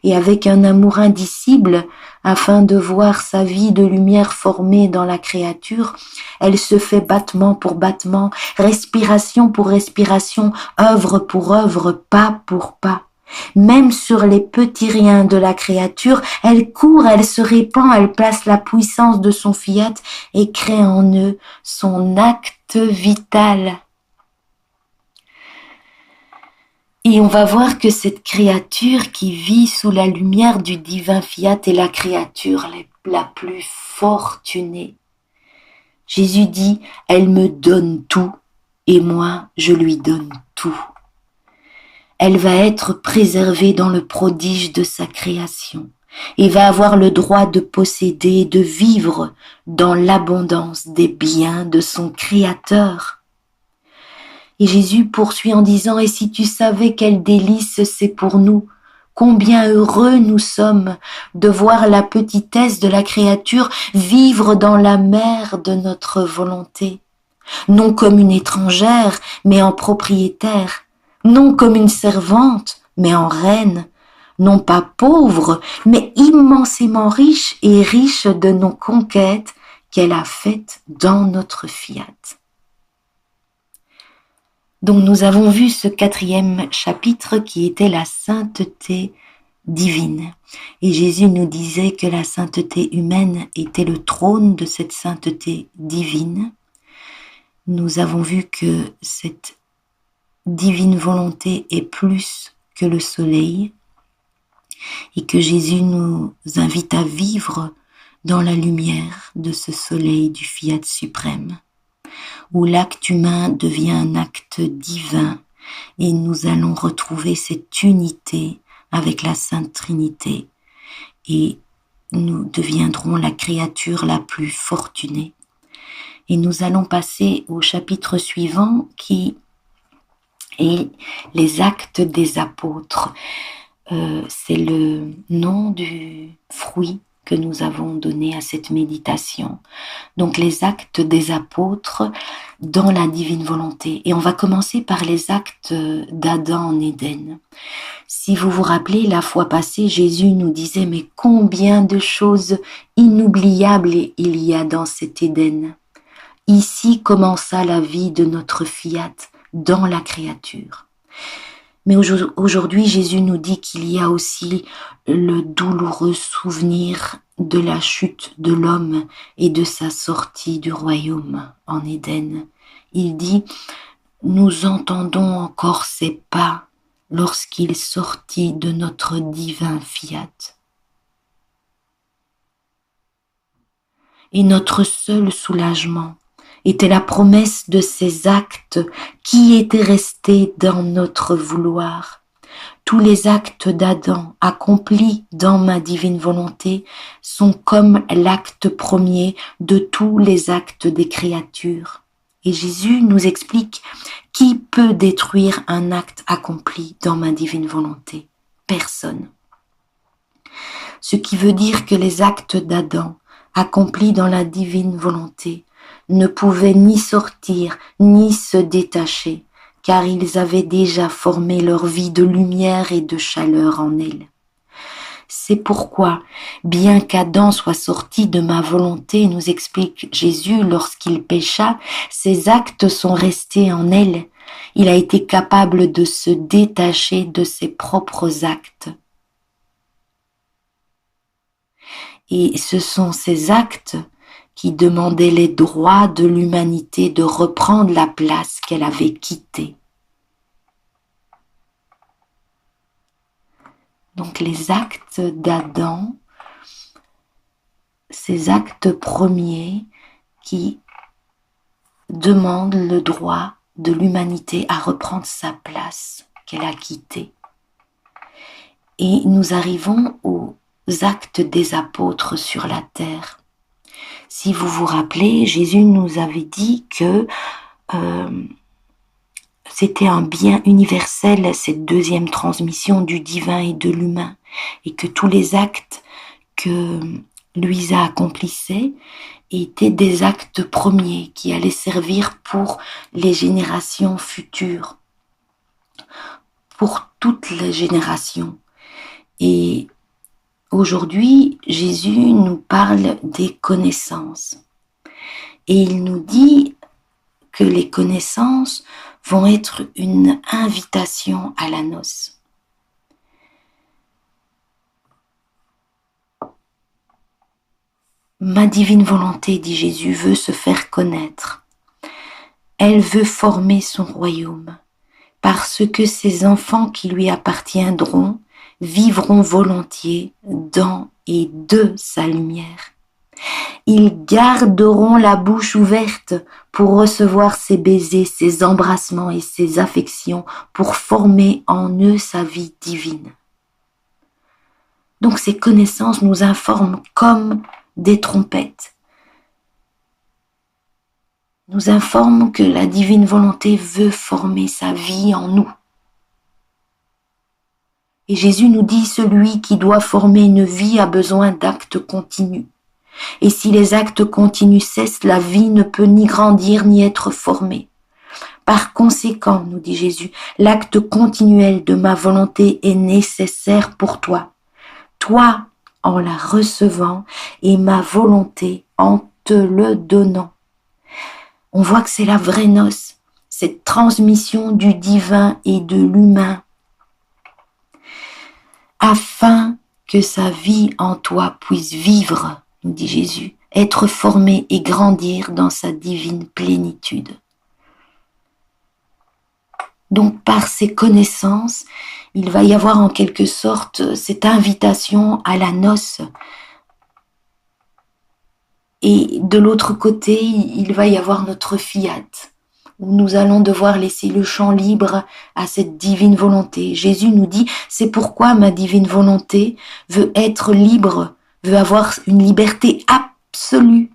et avec un amour indicible, afin de voir sa vie de lumière formée dans la créature, elle se fait battement pour battement, respiration pour respiration, œuvre pour œuvre, pas pour pas. Même sur les petits riens de la créature, elle court, elle se répand, elle place la puissance de son fiat et crée en eux son acte vital. Et on va voir que cette créature qui vit sous la lumière du divin fiat est la créature la plus fortunée. Jésus dit, elle me donne tout et moi je lui donne tout. Elle va être préservée dans le prodige de sa création et va avoir le droit de posséder, de vivre dans l'abondance des biens de son Créateur. Et Jésus poursuit en disant, et si tu savais quel délice c'est pour nous, combien heureux nous sommes de voir la petitesse de la créature vivre dans la mer de notre volonté, non comme une étrangère, mais en propriétaire, non comme une servante, mais en reine, non pas pauvre, mais immensément riche et riche de nos conquêtes qu'elle a faites dans notre fiat. Donc nous avons vu ce 4e chapitre qui était la sainteté divine. Et Jésus nous disait que la sainteté humaine était le trône de cette sainteté divine. Nous avons vu que cette divine volonté est plus que le soleil et que Jésus nous invite à vivre dans la lumière de ce soleil du fiat suprême, où l'acte humain devient un acte divin et nous allons retrouver cette unité avec la Sainte Trinité et nous deviendrons la créature la plus fortunée. Et nous allons passer au chapitre suivant qui est les actes des apôtres. C'est le nom du fruit que nous avons donné à cette méditation. Donc les actes des apôtres dans la divine volonté. Et on va commencer par les actes d'Adam en Éden. Si vous vous rappelez, la fois passée, Jésus nous disait, mais combien de choses inoubliables il y a dans cet Éden. Ici commença la vie de notre fiat dans la créature. Mais aujourd'hui, Jésus nous dit qu'il y a aussi le douloureux souvenir de la chute de l'homme et de sa sortie du royaume en Éden. Il dit, nous entendons encore ses pas lorsqu'il sortit de notre divin fiat. Et notre seul soulagement était la promesse de ces actes qui étaient restés dans notre vouloir. Tous les actes d'Adam accomplis dans ma divine volonté sont comme l'acte premier de tous les actes des créatures. Et Jésus nous explique qui peut détruire un acte accompli dans ma divine volonté? Personne. Ce qui veut dire que les actes d'Adam accomplis dans la divine volonté ne pouvaient ni sortir ni se détacher, car ils avaient déjà formé leur vie de lumière et de chaleur en elle. C'est pourquoi, bien qu'Adam soit sorti de ma volonté, nous explique Jésus, lorsqu'il pécha, ses actes sont restés en elle. Il a été capable de se détacher de ses propres actes. Et ce sont ces actes qui demandaient les droits de l'humanité de reprendre la place qu'elle avait quittée. Donc les actes d'Adam, ces actes premiers qui demandent le droit de l'humanité à reprendre sa place qu'elle a quittée. Et nous arrivons aux actes des apôtres sur la terre. Si vous vous rappelez, Jésus nous avait dit que c'était un bien universel, cette deuxième transmission du divin et de l'humain, et que tous les actes que Luisa accomplissait étaient des actes premiers qui allaient servir pour les générations futures, pour toutes les générations. Et aujourd'hui, Jésus nous parle des connaissances. Et il nous dit que les connaissances vont être une invitation à la noce. Ma divine volonté, dit Jésus, veut se faire connaître. Elle veut former son royaume, parce que ses enfants qui lui appartiendront vivront volontiers dans et de sa lumière. Ils garderont la bouche ouverte pour recevoir ses baisers, ses embrassements et ses affections pour former en eux sa vie divine. Donc ces connaissances nous informent comme des trompettes. Nous informent que la divine volonté veut former sa vie en nous. Et Jésus nous dit, celui qui doit former une vie a besoin d'actes continus. Et si les actes continus cessent, la vie ne peut ni grandir ni être formée. Par conséquent, nous dit Jésus, l'acte continuel de ma volonté est nécessaire pour toi. Toi, en la recevant, et ma volonté en te le donnant. On voit que c'est la vraie noce, cette transmission du divin et de l'humain, afin que sa vie en toi puisse vivre, nous dit Jésus, être formée et grandir dans sa divine plénitude. Donc par ces connaissances, il va y avoir en quelque sorte cette invitation à la noce. Et de l'autre côté, il va y avoir notre fiat, où nous allons devoir laisser le champ libre à cette divine volonté. Jésus nous dit, c'est pourquoi ma divine volonté veut être libre, veut avoir une liberté absolue.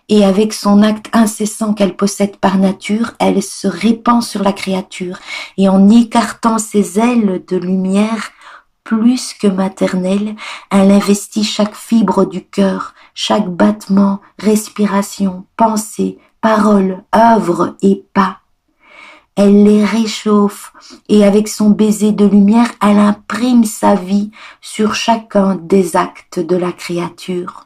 Et avec son acte incessant qu'elle possède par nature, elle se répand sur la créature. Et en écartant ses ailes de lumière plus que maternelle, elle investit chaque fibre du cœur, chaque battement, respiration, pensée, parole, œuvre et pas. Elle les réchauffe et avec son baiser de lumière, elle imprime sa vie sur chacun des actes de la créature.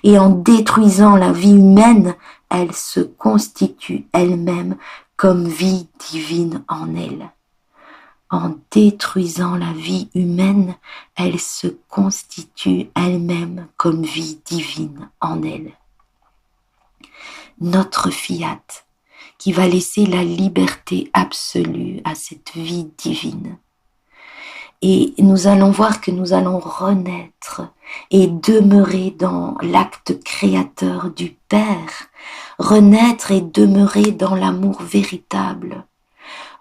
Et en détruisant la vie humaine, elle se constitue elle-même comme vie divine en elle. En détruisant la vie humaine, elle se constitue elle-même comme vie divine en elle. Notre fiat, qui va laisser la liberté absolue à cette vie divine. Et nous allons voir que nous allons renaître et demeurer dans l'acte créateur du Père, renaître et demeurer dans l'amour véritable,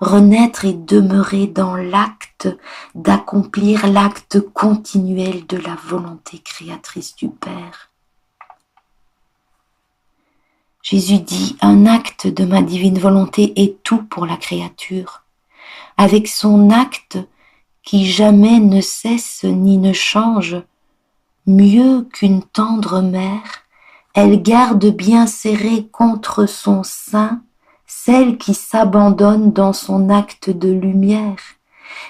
renaître et demeurer dans l'acte d'accomplir l'acte continuel de la volonté créatrice du Père. Jésus dit, un acte de ma divine volonté est tout pour la créature. Avec son acte qui jamais ne cesse ni ne change, mieux qu'une tendre mère, elle garde bien serrée contre son sein celle qui s'abandonne dans son acte de lumière,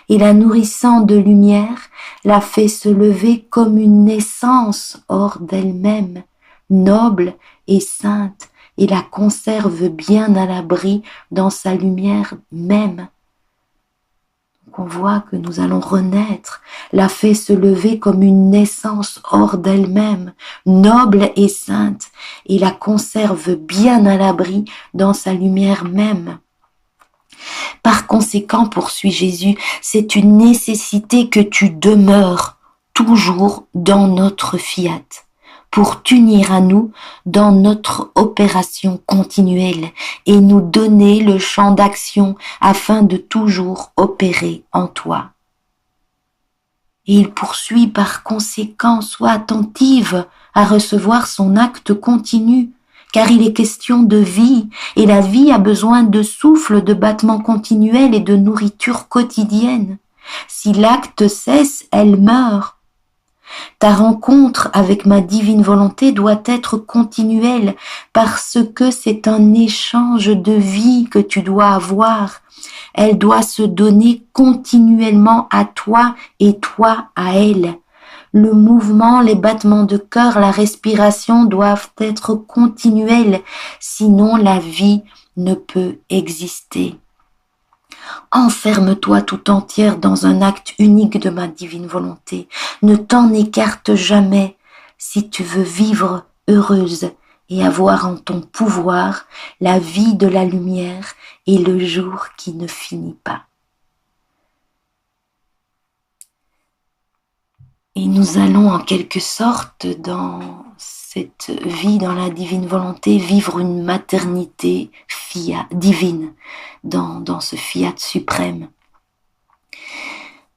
et la nourrissant de lumière, la fait se lever comme une naissance hors d'elle-même, noble et sainte, et la conserve bien à l'abri dans sa lumière même. On voit que nous allons renaître, la fait se lever comme une naissance hors d'elle-même, noble et sainte, et la conserve bien à l'abri dans sa lumière même. Par conséquent, poursuit Jésus, c'est une nécessité que tu demeures toujours dans notre fiat, pour t'unir à nous dans notre opération continuelle et nous donner le champ d'action afin de toujours opérer en toi. Et il poursuit par conséquent, sois attentive à recevoir son acte continu, car il est question de vie, et la vie a besoin de souffle, de battements continuels et de nourriture quotidienne. Si l'acte cesse, elle meurt. Ta rencontre avec ma divine volonté doit être continuelle parce que c'est un échange de vie que tu dois avoir. Elle doit se donner continuellement à toi et toi à elle. Le mouvement, les battements de cœur, la respiration doivent être continuels, sinon la vie ne peut exister. Enferme-toi tout entière dans un acte unique de ma divine volonté. Ne t'en écarte jamais si tu veux vivre heureuse et avoir en ton pouvoir la vie de la lumière et le jour qui ne finit pas. Et nous allons en quelque sorte dans cette vie, dans la divine volonté, vivre une maternité divine dans ce fiat suprême.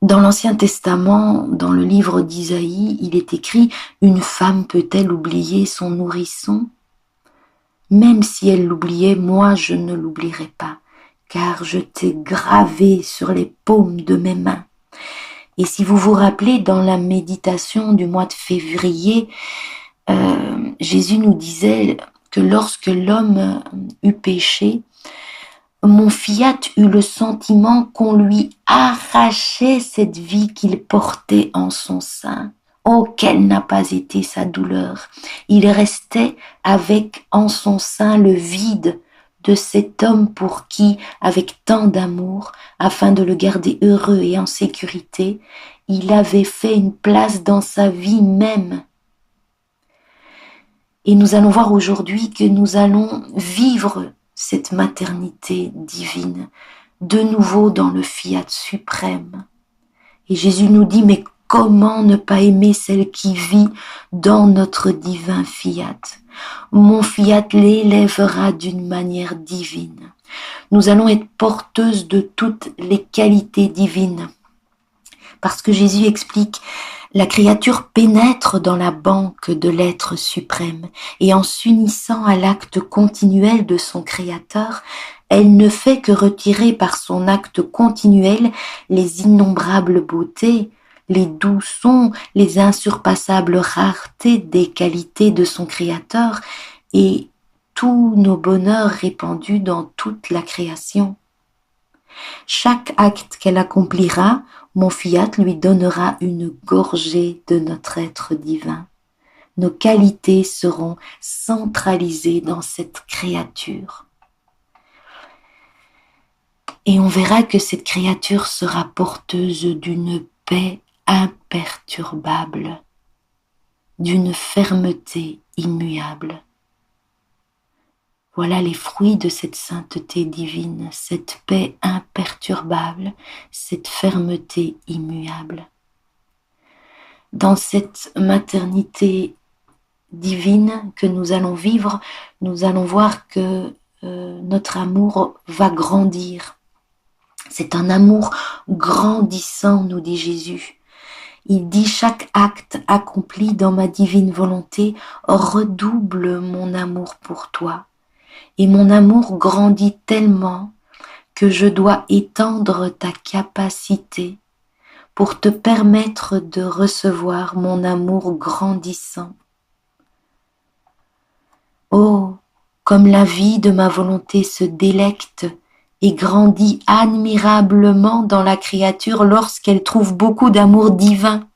Dans l'Ancien Testament, dans le livre d'Isaïe, il est écrit « Une femme peut-elle oublier son nourrisson ? Même si elle l'oubliait, moi je ne l'oublierai pas, car je t'ai gravé sur les paumes de mes mains. » Et si vous vous rappelez, dans la méditation du mois de février, Jésus nous disait que lorsque l'homme eut péché, mon fiat eut le sentiment qu'on lui arrachait cette vie qu'il portait en son sein. Oh, quelle n'a pas été sa douleur! Il restait avec en son sein le vide de cet homme pour qui, avec tant d'amour, afin de le garder heureux et en sécurité, il avait fait une place dans sa vie même. Et nous allons voir aujourd'hui que nous allons vivre cette maternité divine, de nouveau dans le fiat suprême. Et Jésus nous dit, mais comment ne pas aimer celle qui vit dans notre divin fiat? Mon fiat l'élèvera d'une manière divine. Nous allons être porteuses de toutes les qualités divines. Parce que Jésus explique, la créature pénètre dans la banque de l'être suprême et en s'unissant à l'acte continuel de son Créateur, elle ne fait que retirer par son acte continuel les innombrables beautés, les doux sons, les insurpassables raretés des qualités de son Créateur et tous nos bonheurs répandus dans toute la création. Chaque acte qu'elle accomplira, mon fiat lui donnera une gorgée de notre être divin. Nos qualités seront centralisées dans cette créature. Et on verra que cette créature sera porteuse d'une paix imperturbable, d'une fermeté immuable. Voilà les fruits de cette sainteté divine, cette paix imperturbable, cette fermeté immuable. Dans cette maternité divine que nous allons vivre, nous allons voir que notre amour va grandir. C'est un amour grandissant, nous dit Jésus. Il dit: chaque acte accompli dans ma divine volonté redouble mon amour pour toi. Et mon amour grandit tellement que je dois étendre ta capacité pour te permettre de recevoir mon amour grandissant. Oh, comme la vie de ma volonté se délecte et grandit admirablement dans la créature lorsqu'elle trouve beaucoup d'amour divin.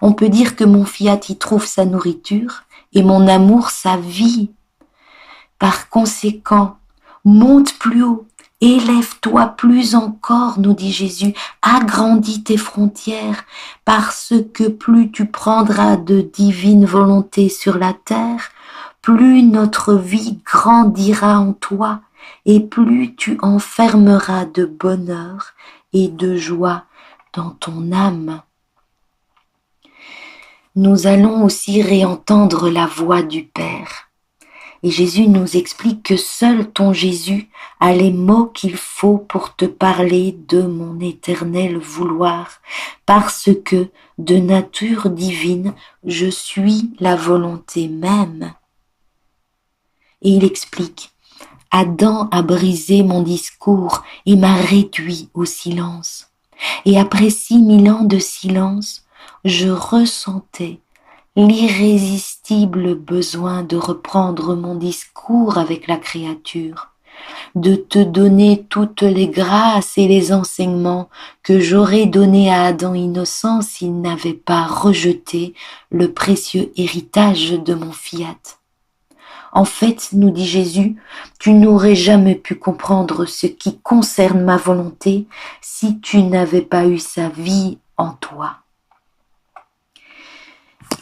On peut dire que mon fiat y trouve sa nourriture et mon amour sa vie. Par conséquent, monte plus haut, élève-toi plus encore, nous dit Jésus, agrandis tes frontières, parce que plus tu prendras de divine volonté sur la terre, plus notre vie grandira en toi, et plus tu enfermeras de bonheur et de joie dans ton âme. Nous allons aussi réentendre la voix du Père. Et Jésus nous explique que seul ton Jésus a les mots qu'il faut pour te parler de mon éternel vouloir, parce que de nature divine, je suis la volonté même. Et il explique: Adam a brisé mon discours et m'a réduit au silence. Et après 6000 ans de silence, je ressentais l'irrésistible besoin de reprendre mon discours avec la créature, de te donner toutes les grâces et les enseignements que j'aurais donnés à Adam innocent s'il n'avait pas rejeté le précieux héritage de mon fiat. En fait, nous dit Jésus, tu n'aurais jamais pu comprendre ce qui concerne ma volonté si tu n'avais pas eu sa vie en toi.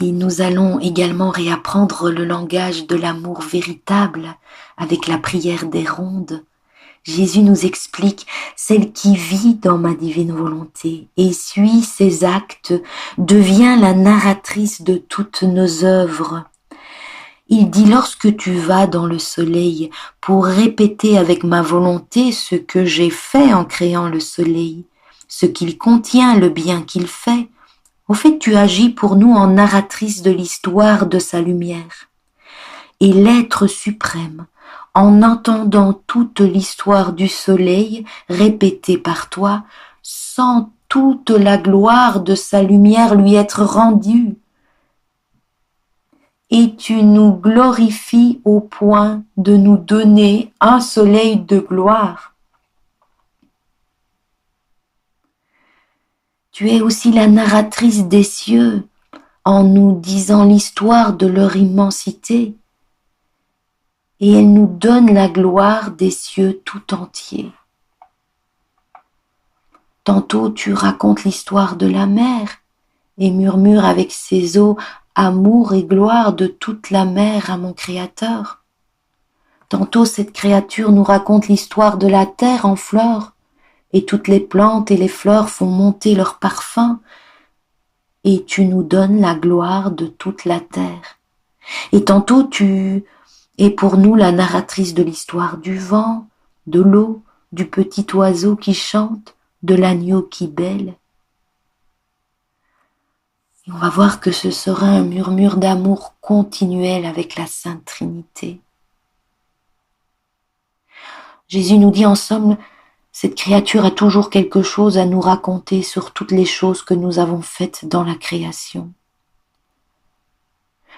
Et nous allons également réapprendre le langage de l'amour véritable avec la prière des rondes. Jésus nous explique: celle qui vit dans ma divine volonté et suit ses actes devient la narratrice de toutes nos œuvres. Il dit: lorsque tu vas dans le soleil pour répéter avec ma volonté ce que j'ai fait en créant le soleil, ce qu'il contient, le bien qu'il fait, au fait tu agis pour nous en narratrice de l'histoire de sa lumière. Et l'être suprême, en entendant toute l'histoire du soleil répétée par toi, sent toute la gloire de sa lumière lui être rendue. Et tu nous glorifies au point de nous donner un soleil de gloire. Tu es aussi la narratrice des cieux en nous disant l'histoire de leur immensité, et elle nous donne la gloire des cieux tout entiers. Tantôt tu racontes l'histoire de la mer et murmures avec ses eaux amour et gloire de toute la mer à mon Créateur. Tantôt cette créature nous raconte l'histoire de la terre en fleurs, et toutes les plantes et les fleurs font monter leur parfum, et tu nous donnes la gloire de toute la terre. Et tantôt tu es pour nous la narratrice de l'histoire du vent, de l'eau, du petit oiseau qui chante, de l'agneau qui bêle. Et on va voir que ce sera un murmure d'amour continuel avec la Sainte Trinité. Jésus nous dit en somme: cette créature a toujours quelque chose à nous raconter sur toutes les choses que nous avons faites dans la création.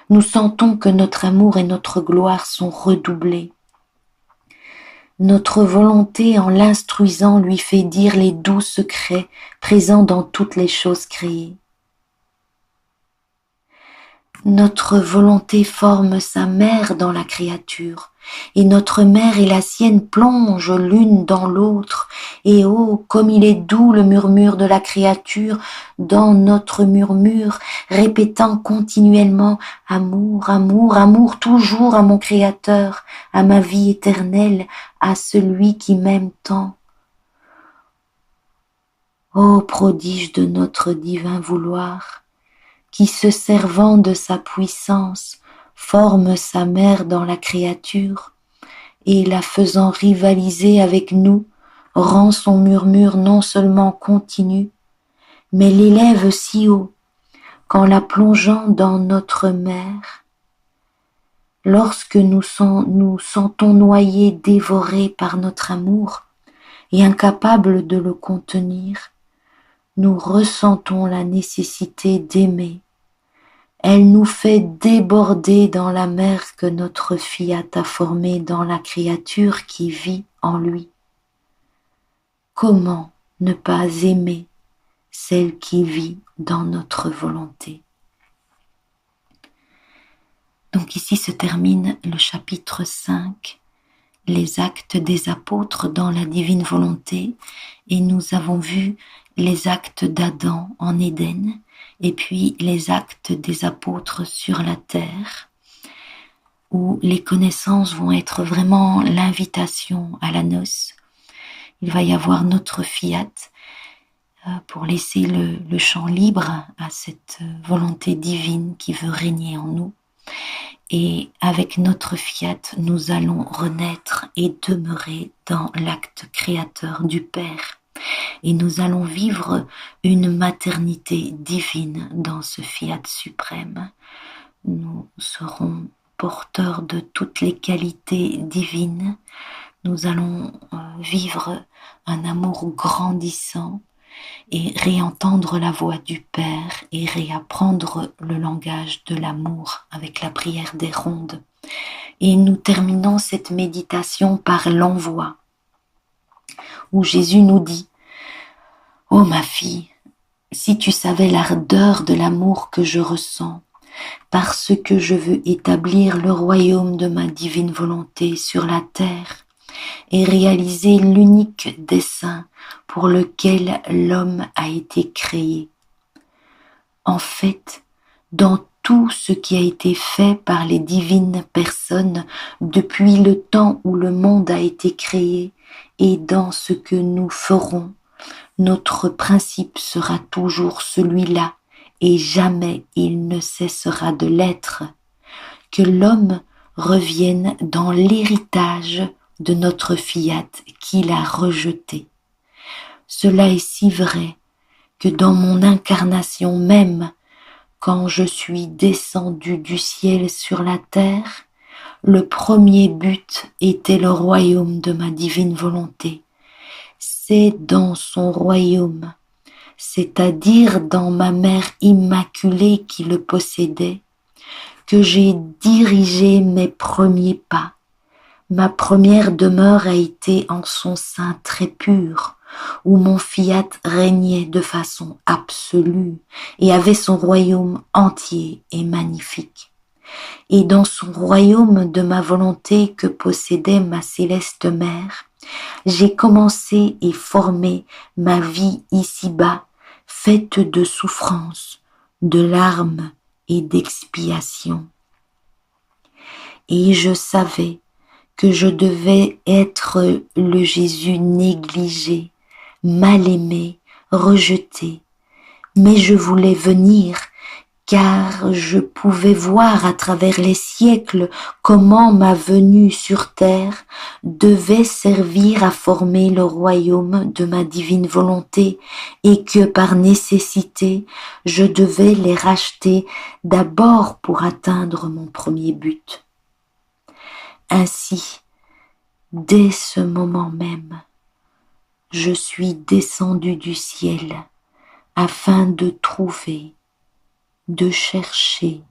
Nous sentons que notre amour et notre gloire sont redoublés. Notre volonté, en l'instruisant, lui fait dire les doux secrets présents dans toutes les choses créées. Notre volonté forme sa mère dans la créature, et notre mère et la sienne plongent l'une dans l'autre, et oh, comme il est doux le murmure de la créature dans notre murmure, répétant continuellement « Amour, amour, amour, toujours à mon Créateur, à ma vie éternelle, à celui qui m'aime tant. » Ô prodige de notre divin vouloir, qui se servant de sa puissance, forme sa mère dans la créature, et la faisant rivaliser avec nous, rend son murmure non seulement continu, mais l'élève si haut, qu'en la plongeant dans notre mer, lorsque nous sentons noyés, dévorés par notre amour, et incapables de le contenir, nous ressentons la nécessité d'aimer. Elle nous fait déborder dans la mer que notre fiat a formée dans la créature qui vit en lui. Comment ne pas aimer celle qui vit dans notre volonté? Donc ici se termine le chapitre 5, les actes des apôtres dans la divine volonté, et nous avons vu les actes d'Adam en Éden, et puis les actes des apôtres sur la terre, où les connaissances vont être vraiment l'invitation à la noce. Il va y avoir notre fiat pour laisser le champ libre à cette volonté divine qui veut régner en nous. Et avec notre fiat, nous allons renaître et demeurer dans l'acte créateur du Père. Et nous allons vivre une maternité divine dans ce fiat suprême. Nous serons porteurs de toutes les qualités divines. Nous allons vivre un amour grandissant et réentendre la voix du Père et réapprendre le langage de l'amour avec la prière des rondes. Et nous terminons cette méditation par l'envoi, où Jésus nous dit « Oh ma fille, si tu savais l'ardeur de l'amour que je ressens, parce que je veux établir le royaume de ma divine volonté sur la terre et réaliser l'unique dessein pour lequel l'homme a été créé. En fait, dans tout ce qui a été fait par les divines personnes depuis le temps où le monde a été créé et dans ce que nous ferons, notre principe sera toujours celui-là et jamais il ne cessera de l'être, que l'homme revienne dans l'héritage de notre fiat qu'il a rejeté. Cela est si vrai que dans mon incarnation même, quand je suis descendu du ciel sur la terre, le premier but était le royaume de ma divine volonté. C'est dans son royaume, c'est-à-dire dans ma mère immaculée qui le possédait, que j'ai dirigé mes premiers pas. Ma première demeure a été en son sein très pur, où mon fiat régnait de façon absolue et avait son royaume entier et magnifique. Et dans son royaume de ma volonté que possédait ma céleste mère, j'ai commencé et formé ma vie ici-bas, faite de souffrances, de larmes et d'expiation. Et je savais que je devais être le Jésus négligé, mal aimé, rejeté, mais je voulais venir, car je pouvais voir à travers les siècles comment ma venue sur terre devait servir à former le royaume de ma divine volonté et que par nécessité, je devais les racheter d'abord pour atteindre mon premier but. Ainsi, dès ce moment même, je suis descendu du ciel afin de trouver, de chercher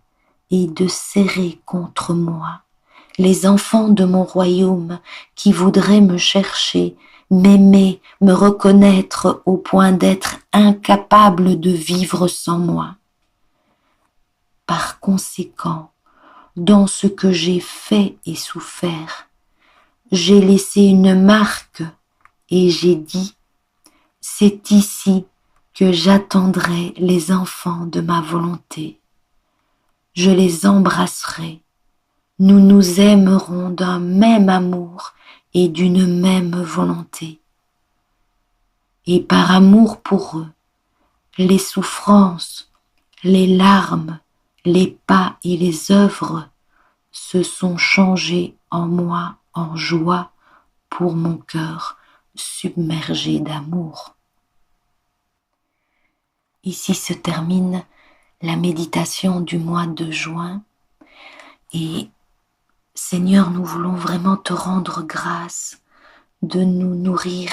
et de serrer contre moi les enfants de mon royaume qui voudraient me chercher, m'aimer, me reconnaître au point d'être incapables de vivre sans moi. Par conséquent, dans ce que j'ai fait et souffert, j'ai laissé une marque et j'ai dit, c'est ici que j'attendrai les enfants de ma volonté. Je les embrasserai, nous nous aimerons d'un même amour et d'une même volonté. Et par amour pour eux, les souffrances, les larmes, les pas et les œuvres se sont changés en moi en joie pour mon cœur submergé d'amour. Ici se termine la méditation du mois de juin et Seigneur, nous voulons vraiment te rendre grâce de nous nourrir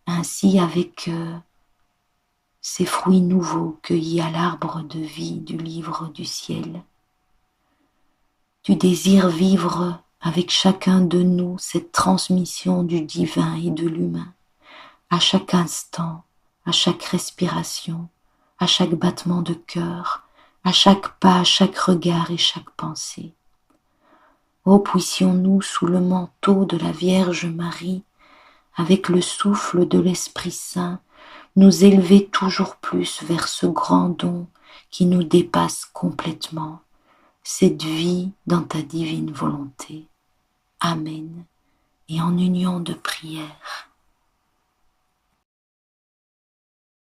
ainsi avec ces fruits nouveaux cueillis à l'arbre de vie du livre du ciel. Tu désires vivre avec chacun de nous cette transmission du divin et de l'humain, à chaque instant, à chaque respiration, à chaque battement de cœur, à chaque pas, à chaque regard et chaque pensée. Ô puissions-nous, sous le manteau de la Vierge Marie, avec le souffle de l'Esprit Saint, nous élever toujours plus vers ce grand don qui nous dépasse complètement, cette vie dans ta divine volonté. Amen. Et en union de prière,